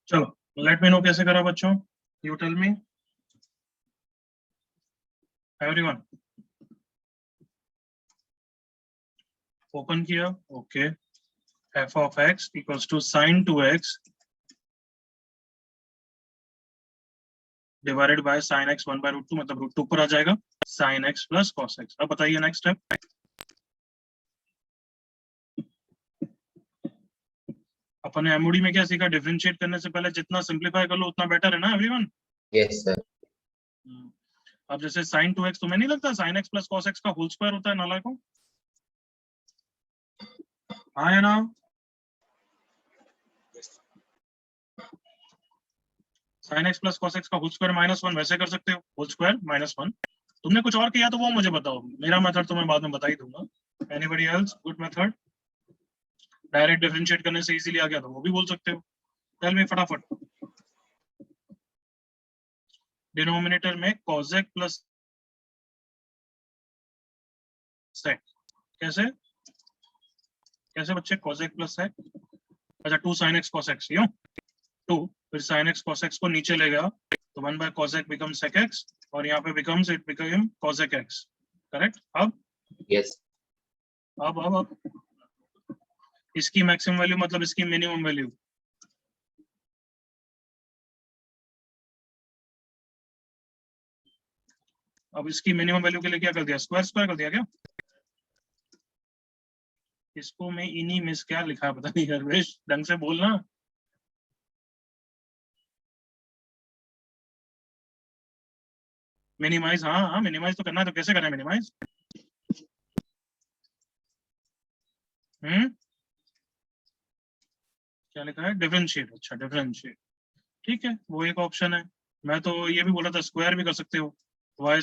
चलो लेट मी नो कैसे करा बच्चों, you tell me everyone. Open किया, okay. f of x equals to sin 2x divided by sin x 1 by root 2, मतलब root 2 पर आ जाएगा sin x plus cos x। अब बताइए नेक्स्ट स्टेप। अपन एमओडी में क्या सीखा, डिफरेंशिएट करने से पहले जितना सिंपलीफाई कर लो उतना बेटर है ना एवरीवन। Yes, sir. अब जैसे sin 2x, तुम्हें नहीं लगता sin x plus cos x का होल स्क्वायर होता है नालायकों? हाँ है ना? sin x plus cos x का होल स्क्वायर -1 वैसे कर सकते हो, होल स्क्वायर -1। तुमने कुछ और किया तो वो मुझे बताओ, मेरा मेथड तो मैं बाद में बता ही दूंगा। Anybody else good method? Direct differentiate करने से इजीली आ गया तो वो भी बोल सकते हो। टेल मी फटाफट। डिनोमिनेटर में cosec प्लस sec, कैसे कैसे बच्चे? cosec प्लस sec, अच्छा 2 sin x cos x, यूं 2, फिर sin x cos x को नीचे ले गया तो 1 by cosec becomes sec x, और यहाँ पे becomes it became cosec x, correct? अब Yes. अब इसकी मैक्सिमम वैल्यू मतलब इसकी मिनिमम वैल्यू, अब इसकी मिनिमम वैल्यू के लिए क्या कर दिया, स्क्वायर स्क्वायर कर दिया क्या? इसको मैं इन्हीं मिस क्या लिखा पता नहीं, हरवेश ढंग से बोलना। मिनिमाइज, हाँ हाँ मिनिमाइज तो करना है, तो कैसे करें मिनिमाइज? क्या लिखा है? डिफरेंशिएट, अच्छा डिफरेंशिएट, ठीक है वो एक ऑप्शन है। मैं तो ये भी बोला था स्क्वायर भी कर सकते हो, वाई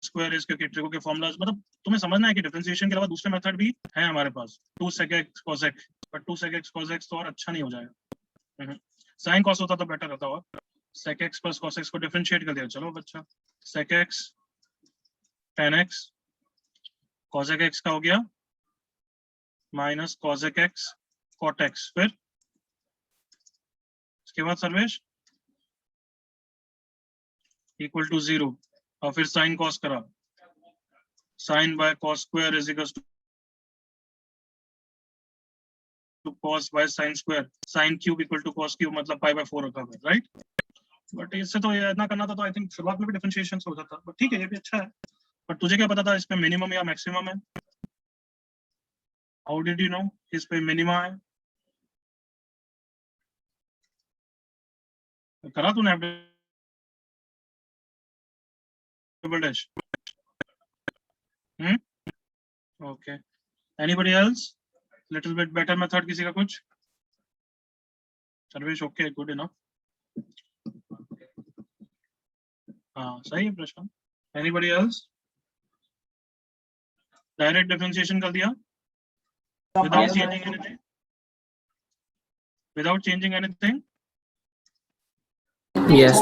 स्क्वायर इज क्योंकि ट्रिगो के फॉर्मूलाज, मतलब तुम्हें समझना है कि डिफरेंशिएशन के अलावा दूसरे मेथड भी है हमारे पास। 2 sec x cos x, but 2 sec x cos x तो और अच्छा नहीं हो जाएगा। sin cos होता तो बेटर रहता हुआ। sec x plus cos x को डिफरेंशिएट कर दिया, चलो बच्चा sec x tan x cosec x का हो गया minus cosec x cot x, फिर इसके बाद सर्वेश इक्वल टू 0, और फिर sin cos करा, sin by cos square is equals to cos by sin square, sin cube equal to cos cube, मतलब pi by 4 रखा हुआ है, राइट? बट इससे तो ये इतना करना था तो आई थिंक शुरुआत में भी डिफरेंशिएशन से हो जाता, बट ठीक है ये भी अच्छा है। बट तुझे क्या पता था इस पे मिनिमम या मैक्सिमम है? हाउ डिड यू नो इस पे मिनिमा है? करा तूने double dash? Okay, anybody else little bit better method, किसी का कुछ? सर्वेश ओके, गुड इनफ, हाँ सही है प्रश्न। Anybody else? डायरेक्ट डिफरेंशिएशन कर दिया without changing anything? Without changing anything? Yes.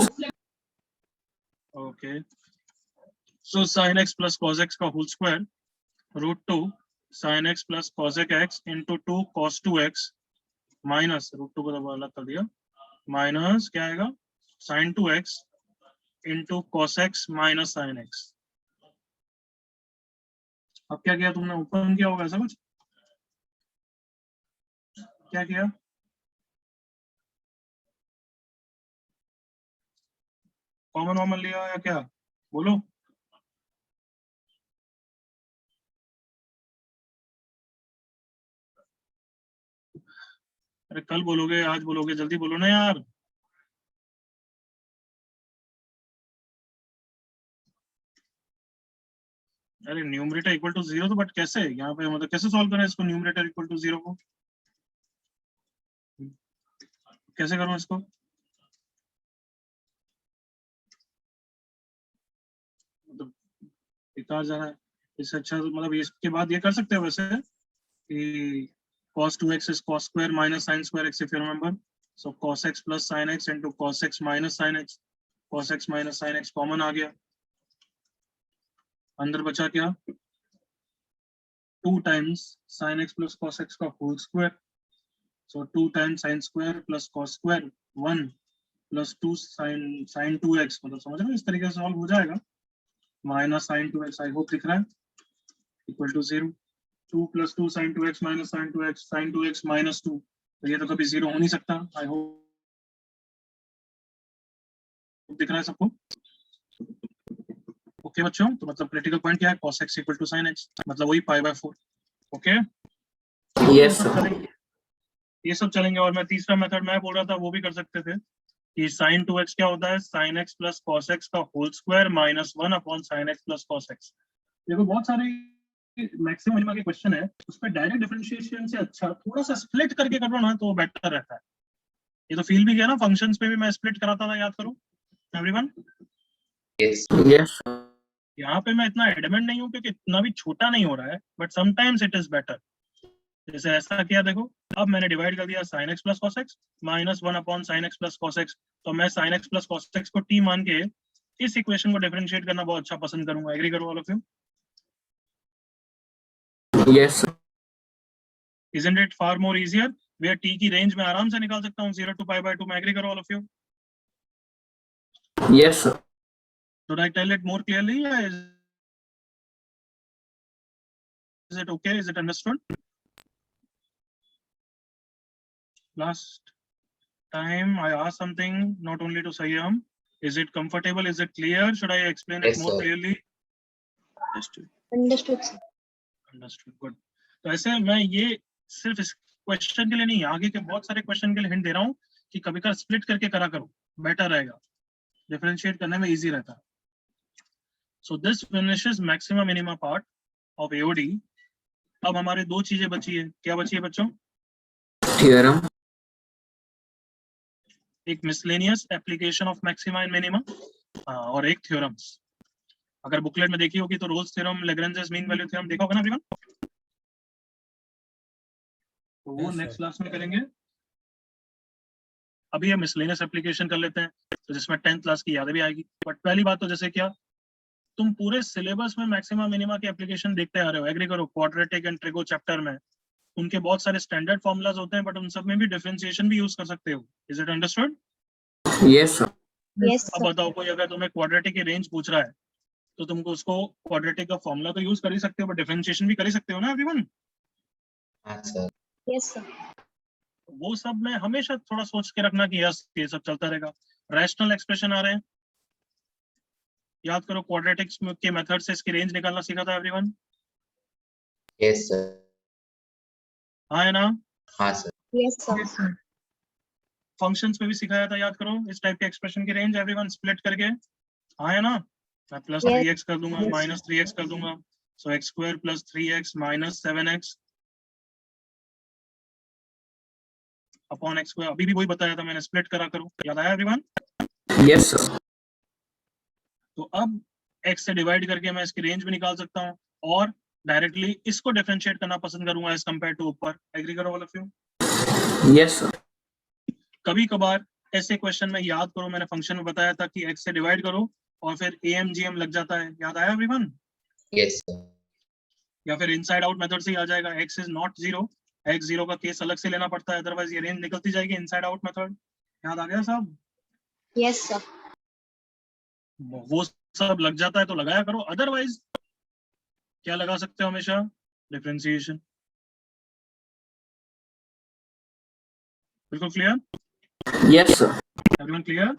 Okay. So sin x plus cos x का whole square √2 sin x plus cosec x into 2 cos 2x minus √2 को तो अलग कर दिया, माइनस क्या आएगा sin 2x into cos x minus sin x। अब क्या किया तुमने, ओपन किया होगा ऐसा कुछ? क्या किया? कॉमन वॉमन लिया या क्या, बोलो? अरे कल बोलोगे, आज बोलोगे, जल्दी बोलो ना यार। अरे न्यूमरेटर इक्वल टू 0 तो बट कैसे यहाँ पे मतलब कैसे सॉल्व करें इसको न्यूमरेटर इक्वल टू 0 को कैसे करूं इसको मतलब बेकार जा रहा है इससे अच्छा तो मतलब इसके बाद ये कर सकते हैं वैसे कि cos 2x is cos square minus sin square x if you remember so cos x plus sin x into cos x minus sin x cos x minus sin x common आ गया अंदर बचा क्या 2 times sin x plus cos x का whole square so 2 times sin square plus cos square 1 plus 2 sin 2x मतलब समझ रहे हो इस तरीके से सॉल्व हो जाएगा minus sin 2x I hope दिख रहा है equal to 0 2 plus 2 sin 2x minus sin 2x minus 2 तो ये तो कभी 0 हो नहीं सकता आई होप दिख रहा है सबको ओके बच्चों तो मतलब क्रिटिकल पॉइंट क्या है cos x equal to sin x मतलब वही pi/4 ओके Yes, सब sir. चलेंगे ये सब चलेंगे और मैं तीसरा मेथड मैं बोल रहा था वो भी कर सकते थे कि sin 2x क्या होता है sin x plus cos x का whole square minus 1 upon sin x plus cos x देखो बहुत सारे मैक्सिमम मिनिमम के क्वेश्चन है उस पर डायरेक्ट डिफरेंशिएशन से अच्छा थोड़ा सा स्प्लिट करके कर लो ना तो बेटर रहता है ये तो फील भी किया ना फंक्शंस पे भी मैं स्प्लिट कराता था याद करो एवरीवन Yes. Yes, sir. यहाँ पे मैं इतना एडमेंट नहीं हूँ क्योंकि इतना भी छोटा नहीं हो रहा है but sometimes it is better जैसे ऐसा किया देखो अब मैंने डिवाइड कर दिया sin x plus cos x minus 1 upon sin x plus cos x तो मैं sin x plus cos x को t मान के इस इक्वेशन को डिफरेंशिएट करना बहुत अच्छा पसंद करूंगा एग्री करो all of you Yes, sir. Isn't it far more easier where t की रेंज में आराम से निकाल सकता हूँ 0 to pi/2 में एग्री करो all of you Yes, sir. Should I tell it more clearly or is it okay? Is it understood? Last time I asked something not only to Sayyam. Is it comfortable? Is it clear? Should I explain Yes, it more sir. clearly? Understood. Understood, sir. Understood. Good. तो ऐसे मैं ये सिर्फ इस question के लिए नहीं आगे के बहुत सारे क्वेश्चन के लिए हिंट दे रहा हूँ कि कभी कभी स्प्लिट करके करा करो बेटर रहेगा डिफरेंशिएट करने में इजी रहता है So this finishes maximum minima part of AOD. अब हमारे दो चीजें बची है क्या बची है बच्चों Theorem. एक miscellaneous application of maxima and minima और एक थ्योरम्स अगर बुकलेट में देखी होगी तो Rolle's theorem Lagrange's mean value theorem देखा होगा ना एवरीवन तो वो Yes, sir. नेक्स्ट क्लास में करेंगे अभी हम मिसलेनियस एप्लीकेशन कर लेते हैं तो जिसमें 10th क्लास की यादें भी आएगी बट पहली बात तो जैसे क्या तुम पूरे सिलेबस में मैक्सिमा मिनिमा की एप्लीकेशन देखते आ रहे हो एग्री करो क्वाड्रेटिक एंड ट्रिगो चैप्टर में उनके बहुत सारे स्टैंडर्ड फॉर्मूलाज होते हैं बट उन सब में भी डिफरेंशिएशन भी यूज कर सकते हो is it understood Yes, sir. Yes, अब sir. बताओ कोई अगर तुम्हें क्वाड्रेटिक की रेंज पूछ रहा है तो तुमको उसको क्वाड्रेटिक का फॉर्मूला तो यूज कर ही सकते हो बट डिफरेंशिएशन भी कर ही सकते हो ना एवरीवन हाँ sir. Yes, sir. वो सब में हमेशा थोड़ा सोच के रखना कि यस ये सब चलता रहेगा रैशनल एक्सप्रेशन आ रहे हैं याद करो क्वाड्रेटिक्स के मेथड से इसकी रेंज निकालना सीखा था एवरीवन Yes sir. हाँ है ना हाँ sir. Yes, sir. Yes, sir. Functions पे भी सिखाया था याद करो इस टाइप के एक्सप्रेशन की रेंज एवरीवन स्प्लिट करके हाँ है ना मैं प्लस Yes. 3x कर दूंगा Yes. माइनस 3x कर दूंगा सो x square plus 3x minus 7x upon x square अभी भी वही बताया था मैंने स्प्लिट करा करो याद आया एवरीवन Yes, sir. तो अब x से डिवाइड करके मैं इसकी रेंज भी निकाल सकता हूँ और डायरेक्टली इसको डिफरेंशिएट करना पसंद करूंगा एज कंपेयर टू ऊपर एग्री करो all of you Yes, sir. कभी कभार ऐसे क्वेश्चन में याद करो मैंने फंक्शन में बताया था कि x से डिवाइड करो और फिर AMGM लग जाता है याद आया एवरीवन Yes sir. या फिर इनसाइड आउट मेथड से ही आ जाएगा x इज नॉट 0 x 0 का केस अलग से लेना पड़ता है अदरवाइज ये रेंज निकलती जाएगी इनसाइड आउट मेथड याद आ गया सब Yes, sir. वो सब लग जाता है तो लगाया करो अदरवाइज क्या लगा सकते हो हमेशा डिफरेंशिएशन बिल्कुल clear Yes, sir. Everyone clear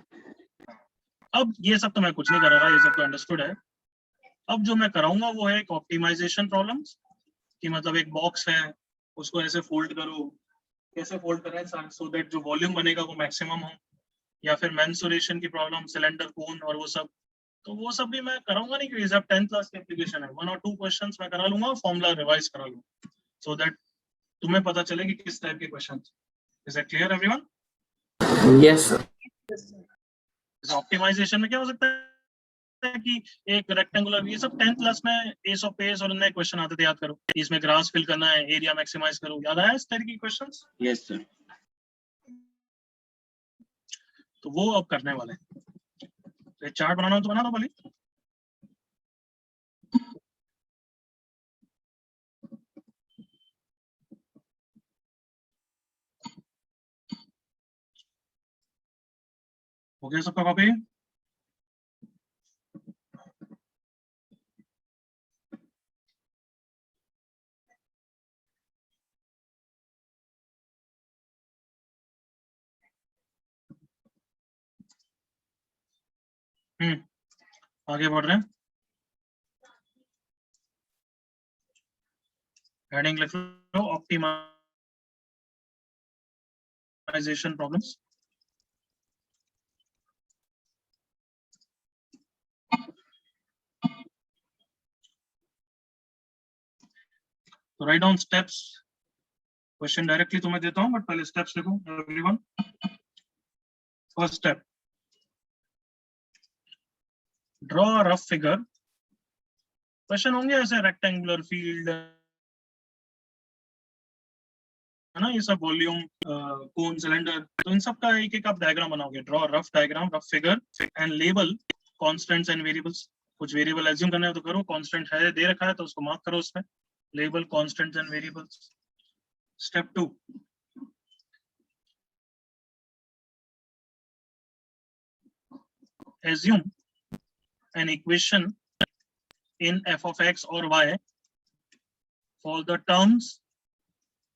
अब ये सब तो मैं कुछ नहीं कर रहा ये सब तो अंडरस्टूड है अब जो मैं कराऊंगा वो है एक ऑप्टिमाइजेशन प्रॉब्लम्स कि मतलब एक बॉक्स है उसको ऐसे फोल्ड करो कैसे फोल्ड करें सो दैट जो वॉल्यूम बनेगा वो मैक्सिमम हो या फिर मेंसुरेशन की प्रॉब्लम सिलेंडर कोन और वो सब तो वो सब भी मैं कराऊंगा नहीं, क्योंकि जब 10th क्लास की एप्लीकेशन है, 1 और 2 क्वेश्चंस मैं करा लूंगा, फॉर्मूला रिवाइज करा लूंगा, सो दैट तुम्हें पता चले कि किस टाइप के question. Is it clear everyone? Yes, sir. Optimization में क्या हो सकता है कि एक रेक्टेंगुलर, ये सब 10th क्लास में एस ऑफ पेस और नए क्वेश्चन आते थे, याद करो, इसमें ग्रास फिल करना है, एरिया मैक्सिमाइज करो, याद आया इस तरह की क्वेश्चंस? Yes, sir. तो वो अब करने वाले हैं। तो चार्ट बनाना हो तो बना दो भले। हो गया सबका कॉपी? आगे बढ़ रहे हैं। हेडिंग लिख लो, ऑप्टिमाइजेशन प्रॉब्लम्स। तो write down steps. Question directly तुम्हें देता हूं, बट पहले स्टेप्स लिखो everyone. First step, draw a rough figure. Question होंगे ऐसे, रेक्टेंगुलर फील्ड है ना, ये सब वॉल्यूम, कोन, सिलेंडर, तो इन सब का एक एक आप डायग्राम बनाओगे। Draw rough diagram, rough figure and label constants and variables. कुछ वेरिएबल एज्यूम करना है तो करो, कांस्टेंट है दे रखा है तो उसको मार्क करो उसमें, label constants and variables. Step 2, assume an equation in f of x or y for the terms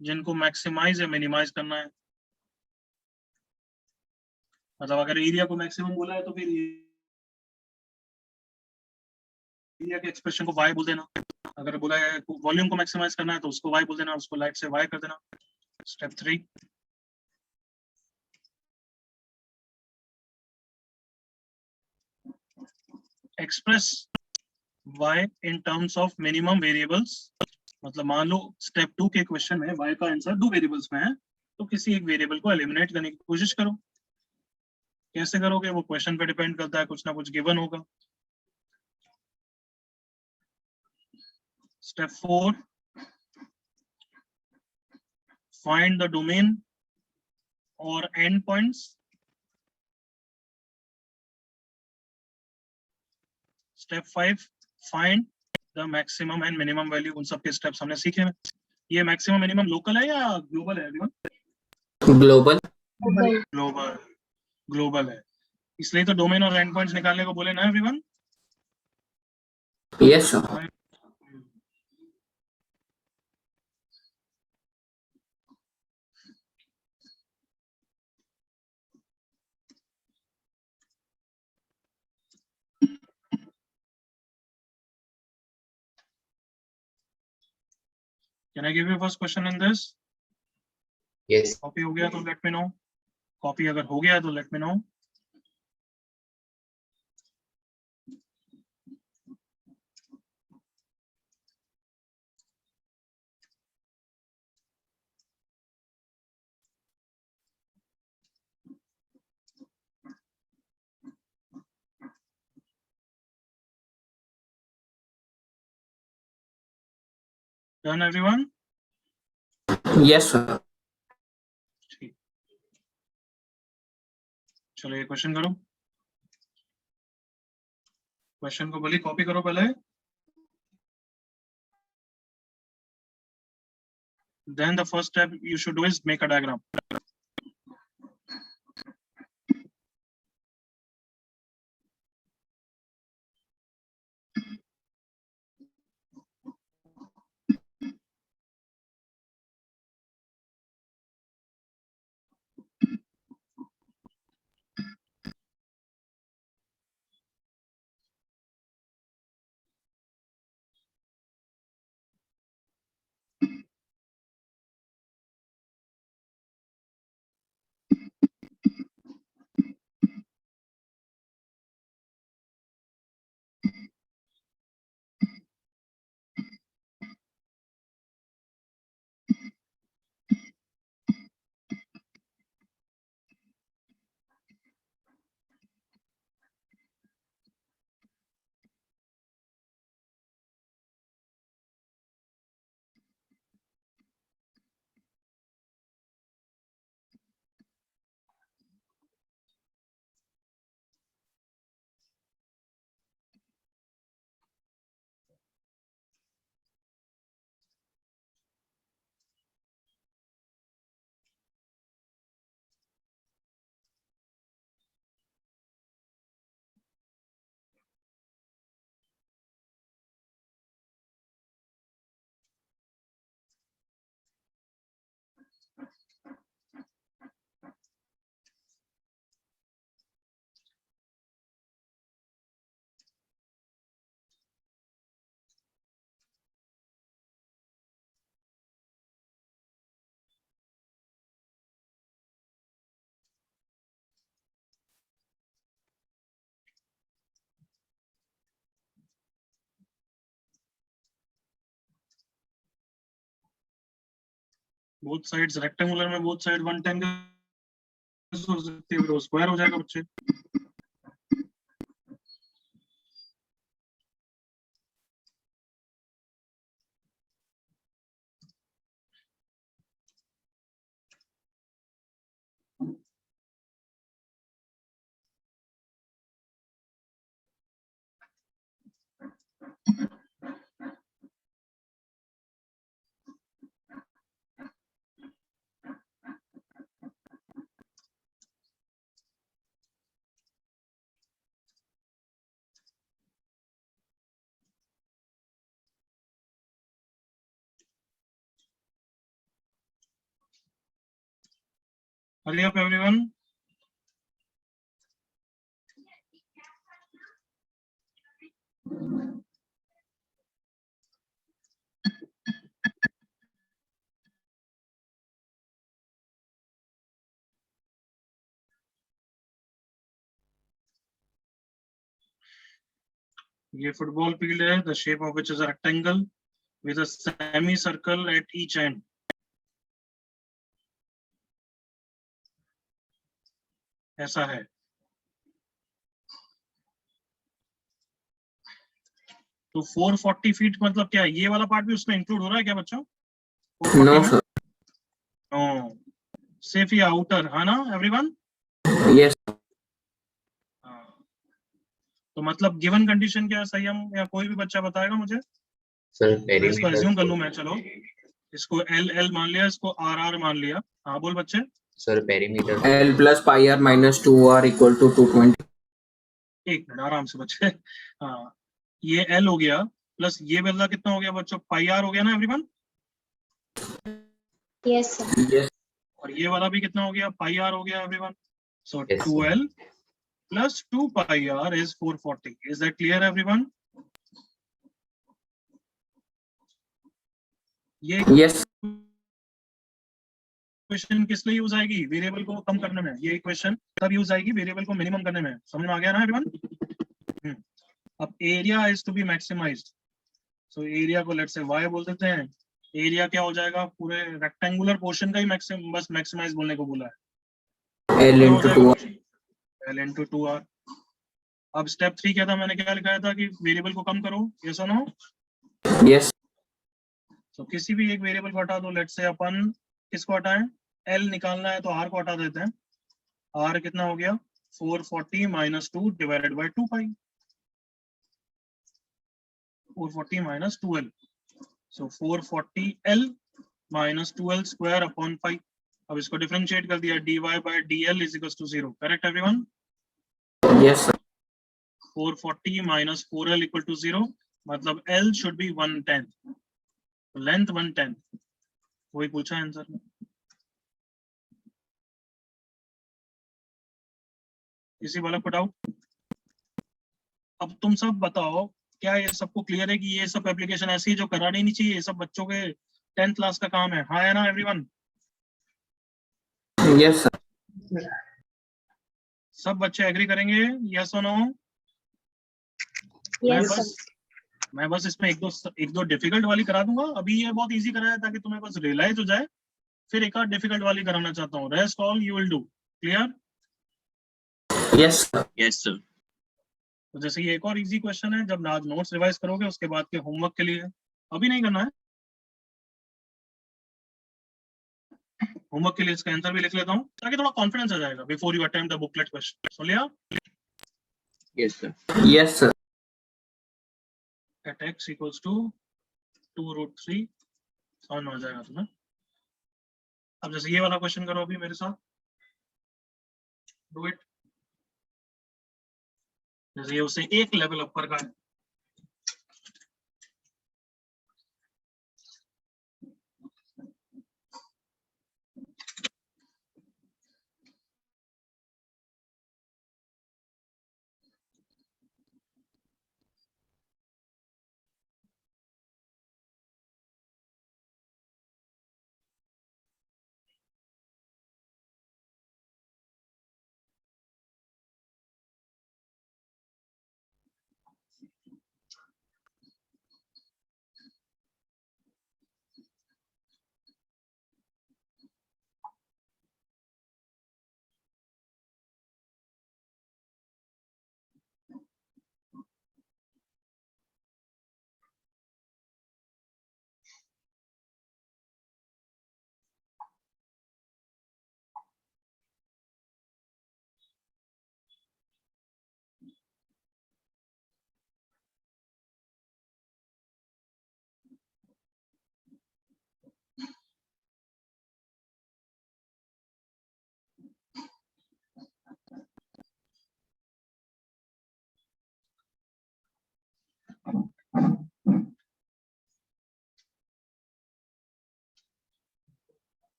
जिनको मैक्सिमाइज या मिनिमाइज करना है। मतलब अगर एरिया को मैक्सिमम बोला है तो फिर एरिया के एक्सप्रेशन को y बोल देना। अगर बोला है वॉल्यूम को मैक्सिमाइज करना है तो उसको y बोल देना, उसको लाइट से y कर देना। Step 3, express y in terms of minimum variables। मतलब मान लो स्टेप 2 के क्वेश्चन में y का आंसर 2 वेरिएबल्स में है, तो किसी एक वेरिएबल को एलिमिनेट करने की कोशिश करो। कैसे करोगे वो क्वेश्चन पे डिपेंड करता है, कुछ ना कुछ गिवन होगा। स्टेप 4, फाइंड द डोमेन और and points. Step 5, find the maximum and minimum value. उन सबके स्टेप्स हमने सीखे हैं। ये मैक्सिमम मिनिमम लोकल है या ग्लोबल है एवरीवन? Global. ग्लोबल, ग्लोबल है, इसलिए तो डोमेन और एंड पॉइंट्स निकालने को बोले ना everyone. Yes, sir. Can I give you first question in this? Yes. Copy हो गया तो लेट मी नो। कॉपी अगर हो गया तो let me know. Done everyone? Yes, sir. ठीक, चलो ये क्वेश्चन करो। क्वेश्चन को बोली कॉपी करो पहले, then the first step you should do is make a diagram. Both sides rectangular में बोथ साइड 110 हो सकती है, तो स्क्वायर हो जाएगा बच्चे। Hurry up everyone. ये फुटबॉल फील्ड है, the shape of which is a rectangle with a semicircle at each end. ऐसा है। तो 440 फीट मतलब क्या है? ये वाला पार्ट भी उसमें इंक्लूड हो रहा है क्या बच्चों? No sir. नो, सिर्फ ये आउटर है ना एवरीवन? यस। तो मतलब गिवन कंडीशन क्या है सही, हम या कोई भी बच्चा बताएगा मुझे? सर मैं इसको पेरीमीटर एज्यूम कर लूं मैं, चलो इसको एल एल मान लिया, इसको आर आर मान लिया। हाँ बोल बच्चे। Sir perimeter L plus pi r minus 2r equal to 220. एक मिनट आराम से बच्चे। हाँ, ये एल हो गया प्लस ये बदला कितना हो गया बच्चों? पाई आर हो गया ना एवरीवन? Yes, sir. Yes. और ये वाला भी कितना हो गया? पाई आर हो गया everyone. So Yes, sir. 2l plus 2 pi r is 440. Is that clear everyone? ये Yes. इक्वेशन किस लिए यूज आएगी? वेरिएबल को कम करने में। ये इक्वेशन तब यूज आएगी वेरिएबल को मिनिमम करने में। समझ में आ गया ना एवरीवन? अब area is to be maximized, so area को लेट्स से y बोल देते हैं। एरिया क्या हो जाएगा? पूरे रेक्टेंगुलर पोर्शन का ही मैक्सिमम, बस मैक्सिमाइज बोलने को बोला है। L into 2r. L into 2r। अब स्टेप 3 क्या था? मैंने क्या लिखाया था कि वेरिएबल को कम करो, यस और नो? Yes. तो किसी भी एक वेरिएबल को हटा दो। लेट्स से अपन किसको हटाएं? L निकालना है तो R को हटा देते हैं। R कितना हो गया? 440 minus 2 divided by 2 pi. 440 minus 2L. So 440L minus 2L square upon pi. अब इसको डिफरेंशिएट कर दिया, dy by dl is equals to 0. Correct everyone? Yes, sir. 440 minus 4L equal to 0. मतलब L should be 1/10. Length 1/10. वही पूछा answer में। इसी वाला पुट आउट। अब तुम सब बताओ, क्या ये सबको क्लियर है कि ये सब एप्लीकेशन ऐसी है जो करानी नहीं चाहिए? ये सब बच्चों के 10th क्लास का काम है। हाँ है ना एवरीवन? Yes, sir. सब बच्चे एग्री करेंगे? यस और नो? Yes, sir. मैं बस इसमें एक दो डिफिकल्ट वाली करा दूंगा। अभी ये बहुत इजी कराया ताकि तुम्हें बस रियलाइज हो जाए। फिर एक आध डिफिकल्ट वाली कराना चाहता हूँ। Rest all you will do. Clear? Yes, sir. Yes, sir. तो जैसे ये एक और इजी क्वेश्चन है, जब आज नोट्स रिवाइज करोगे उसके बाद के होमवर्क के लिए, अभी नहीं करना है, होमवर्क के लिए इसका आंसर भी लिख लेता हूँ ताकि थोड़ा कॉन्फिडेंस आ जाएगा before you attempt the booklet question. सुन लिया? Yes, sir. Yes, sir. At x equals to 2√3 समझ में आ जाएगा तुम्हें। अब जैसे ये वाला क्वेश्चन करो अभी मेरे साथ, डू इट। जैसे ये उससे एक लेवल ऊपर का है।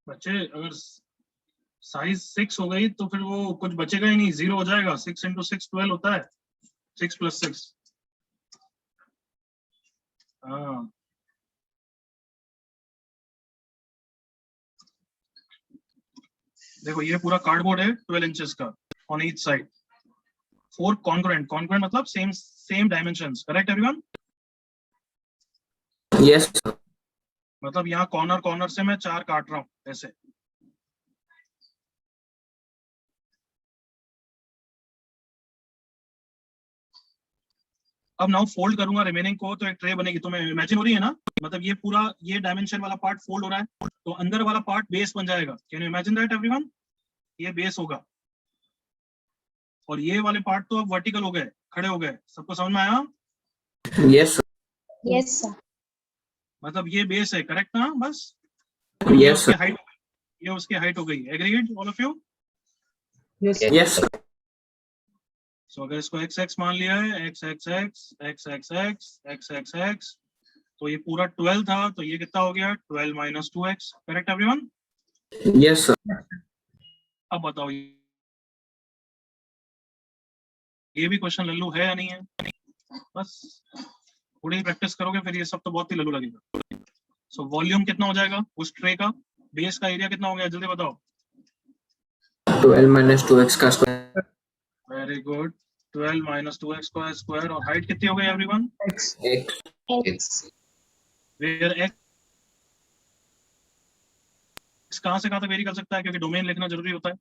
बच्चे अगर साइज 6 हो गई तो फिर वो कुछ बचेगा ही नहीं, 0 हो जाएगा। 6 इंटू 6 12 होता है, 6 प्लस 6। हाँ देखो ये पूरा कार्डबोर्ड है 12 इंचेस का on each side. 4 congruent, congruent मतलब same dimensions, correct everyone? Yes sir. मतलब यहाँ कॉर्नर कॉर्नर से मैं 4 काट रहा हूँ ऐसे। अब नाउ फोल्ड करूंगा रिमेनिंग को तो एक ट्रे बनेगी। तो मैं इमेजिन हो रही है ना, मतलब ये पूरा ये डायमेंशन वाला पार्ट फोल्ड हो रहा है तो अंदर वाला पार्ट बेस बन जाएगा। Can you imagine that everyone? ये बेस होगा और ये वाले पार्ट तो अब वर्टिकल हो गए, खड़े हो गए। सबको समझ में आया? Yes sir. Yes, sir. मतलब ये बेस है, करेक्ट ना? बस यस उसकी सर। हाइट, ये उसकी हाइट हो गई। Agreed all of you? Yes. Yes sir. So अगर इसको x x मान लिया है, x x x x x x x x x, तो ये पूरा 12 था तो ये कितना हो गया? 12 minus 2x, correct everyone? Yes sir. अब बताओ ये भी क्वेश्चन लल्लू है या नहीं है? बस थोड़ी प्रैक्टिस करोगे फिर ये सब तो बहुत ही लल्लू लगेगा। सो वॉल्यूम कितना हो जाएगा उस ट्रे का? बेस का एरिया कितना हो गया जल्दी बताओ? 12 माइनस 2x का square. Very good, 12 minus 2x का स्क्वायर। और हाइट कितनी हो गई everyone? X. x। X. Where x कहां से कहां तक वेरी कर सकता है क्योंकि डोमेन लिखना जरूरी होता है।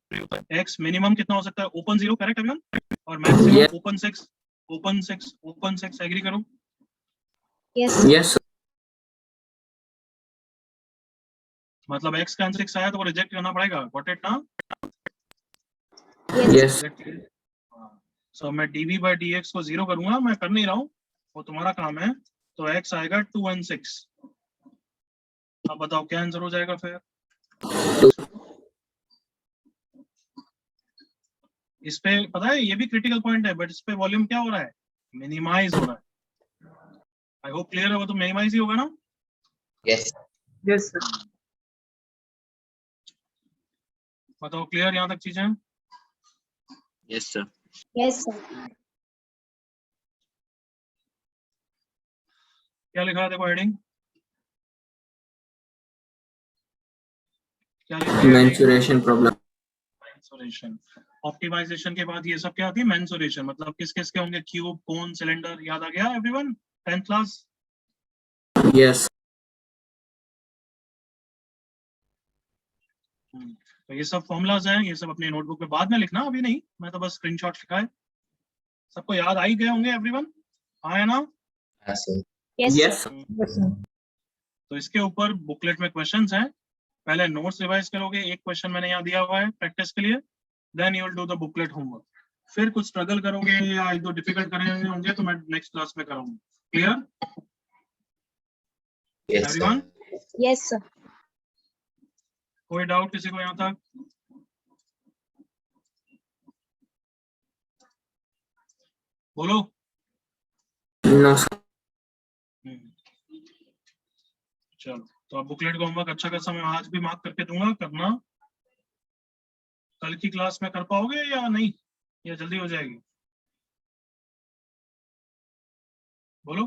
x मिनिमम कितना हो सकता है? Open 0, correct everyone? और maximum Yes. Open 6, open 6, open 6। एग्री करो? Yes, sir. Yes sir. मतलब x का आंसर 6 आया तो वो रिजेक्ट करना पड़ेगा, गॉट इट ना? Yes. यस। सो मैं dv by dx को 0 करूंगा, मैं कर नहीं रहा हूँ, वो तुम्हारा काम है। तो x आएगा 2 and 6। अब बताओ क्या आंसर हो जाएगा फिर? इस पे पता है ये भी क्रिटिकल पॉइंट है, बट इस पे वॉल्यूम क्या हो रहा है? मिनिमाइज हो रहा है। आई होप क्लियर है, वो तो मिनिमाइज ही होगा ना? Yes. Yes, sir. बताओ क्लियर यहाँ तक चीजें? Yes sir. Yes, sir. क्या लिखा है देखो हेडिंग? क्या लिखा है? Mensuration problem. मेंसुरेशन। ऑप्टिमाइजेशन के बाद ये सब क्या आती है? मेंसुरेशन। मतलब किस किस के होंगे? क्यूब, कोन, सिलेंडर। याद आ गया एवरीवन? 10th class? यस। तो ये सब फॉर्मूलाज हैं, ये सब अपने नोटबुक में बाद में लिखना, अभी नहीं। मैं तो बस स्क्रीनशॉट लिखा है। सबको याद आ ही गए होंगे एवरीवन? हाँ है ना? Yes, sir. Yes, yes sir. Sir. Yes, sir. तो इसके ऊपर बुकलेट में क्वेश्चंस हैं। पहले नोट्स रिवाइज करोगे, एक क्वेश्चन मैंने यहाँ दिया हुआ है प्रैक्टिस के लिए, then you will do the booklet homework. फिर कुछ स्ट्रगल करोगे या एक दो डिफिकल्ट करे होंगे तो मैं नेक्स्ट क्लास में कराऊंगा। Clear Yes, sir. Everyone? Yes, sir. कोई डाउट किसी को यहाँ तक? बोलो। No sir. चलो तो अब बुकलेट का होमवर्क अच्छा खासा मैं आज भी मार्क करके दूंगा, करना। कल की क्लास में कर पाओगे या नहीं, या जल्दी हो जाएगी? बोलो।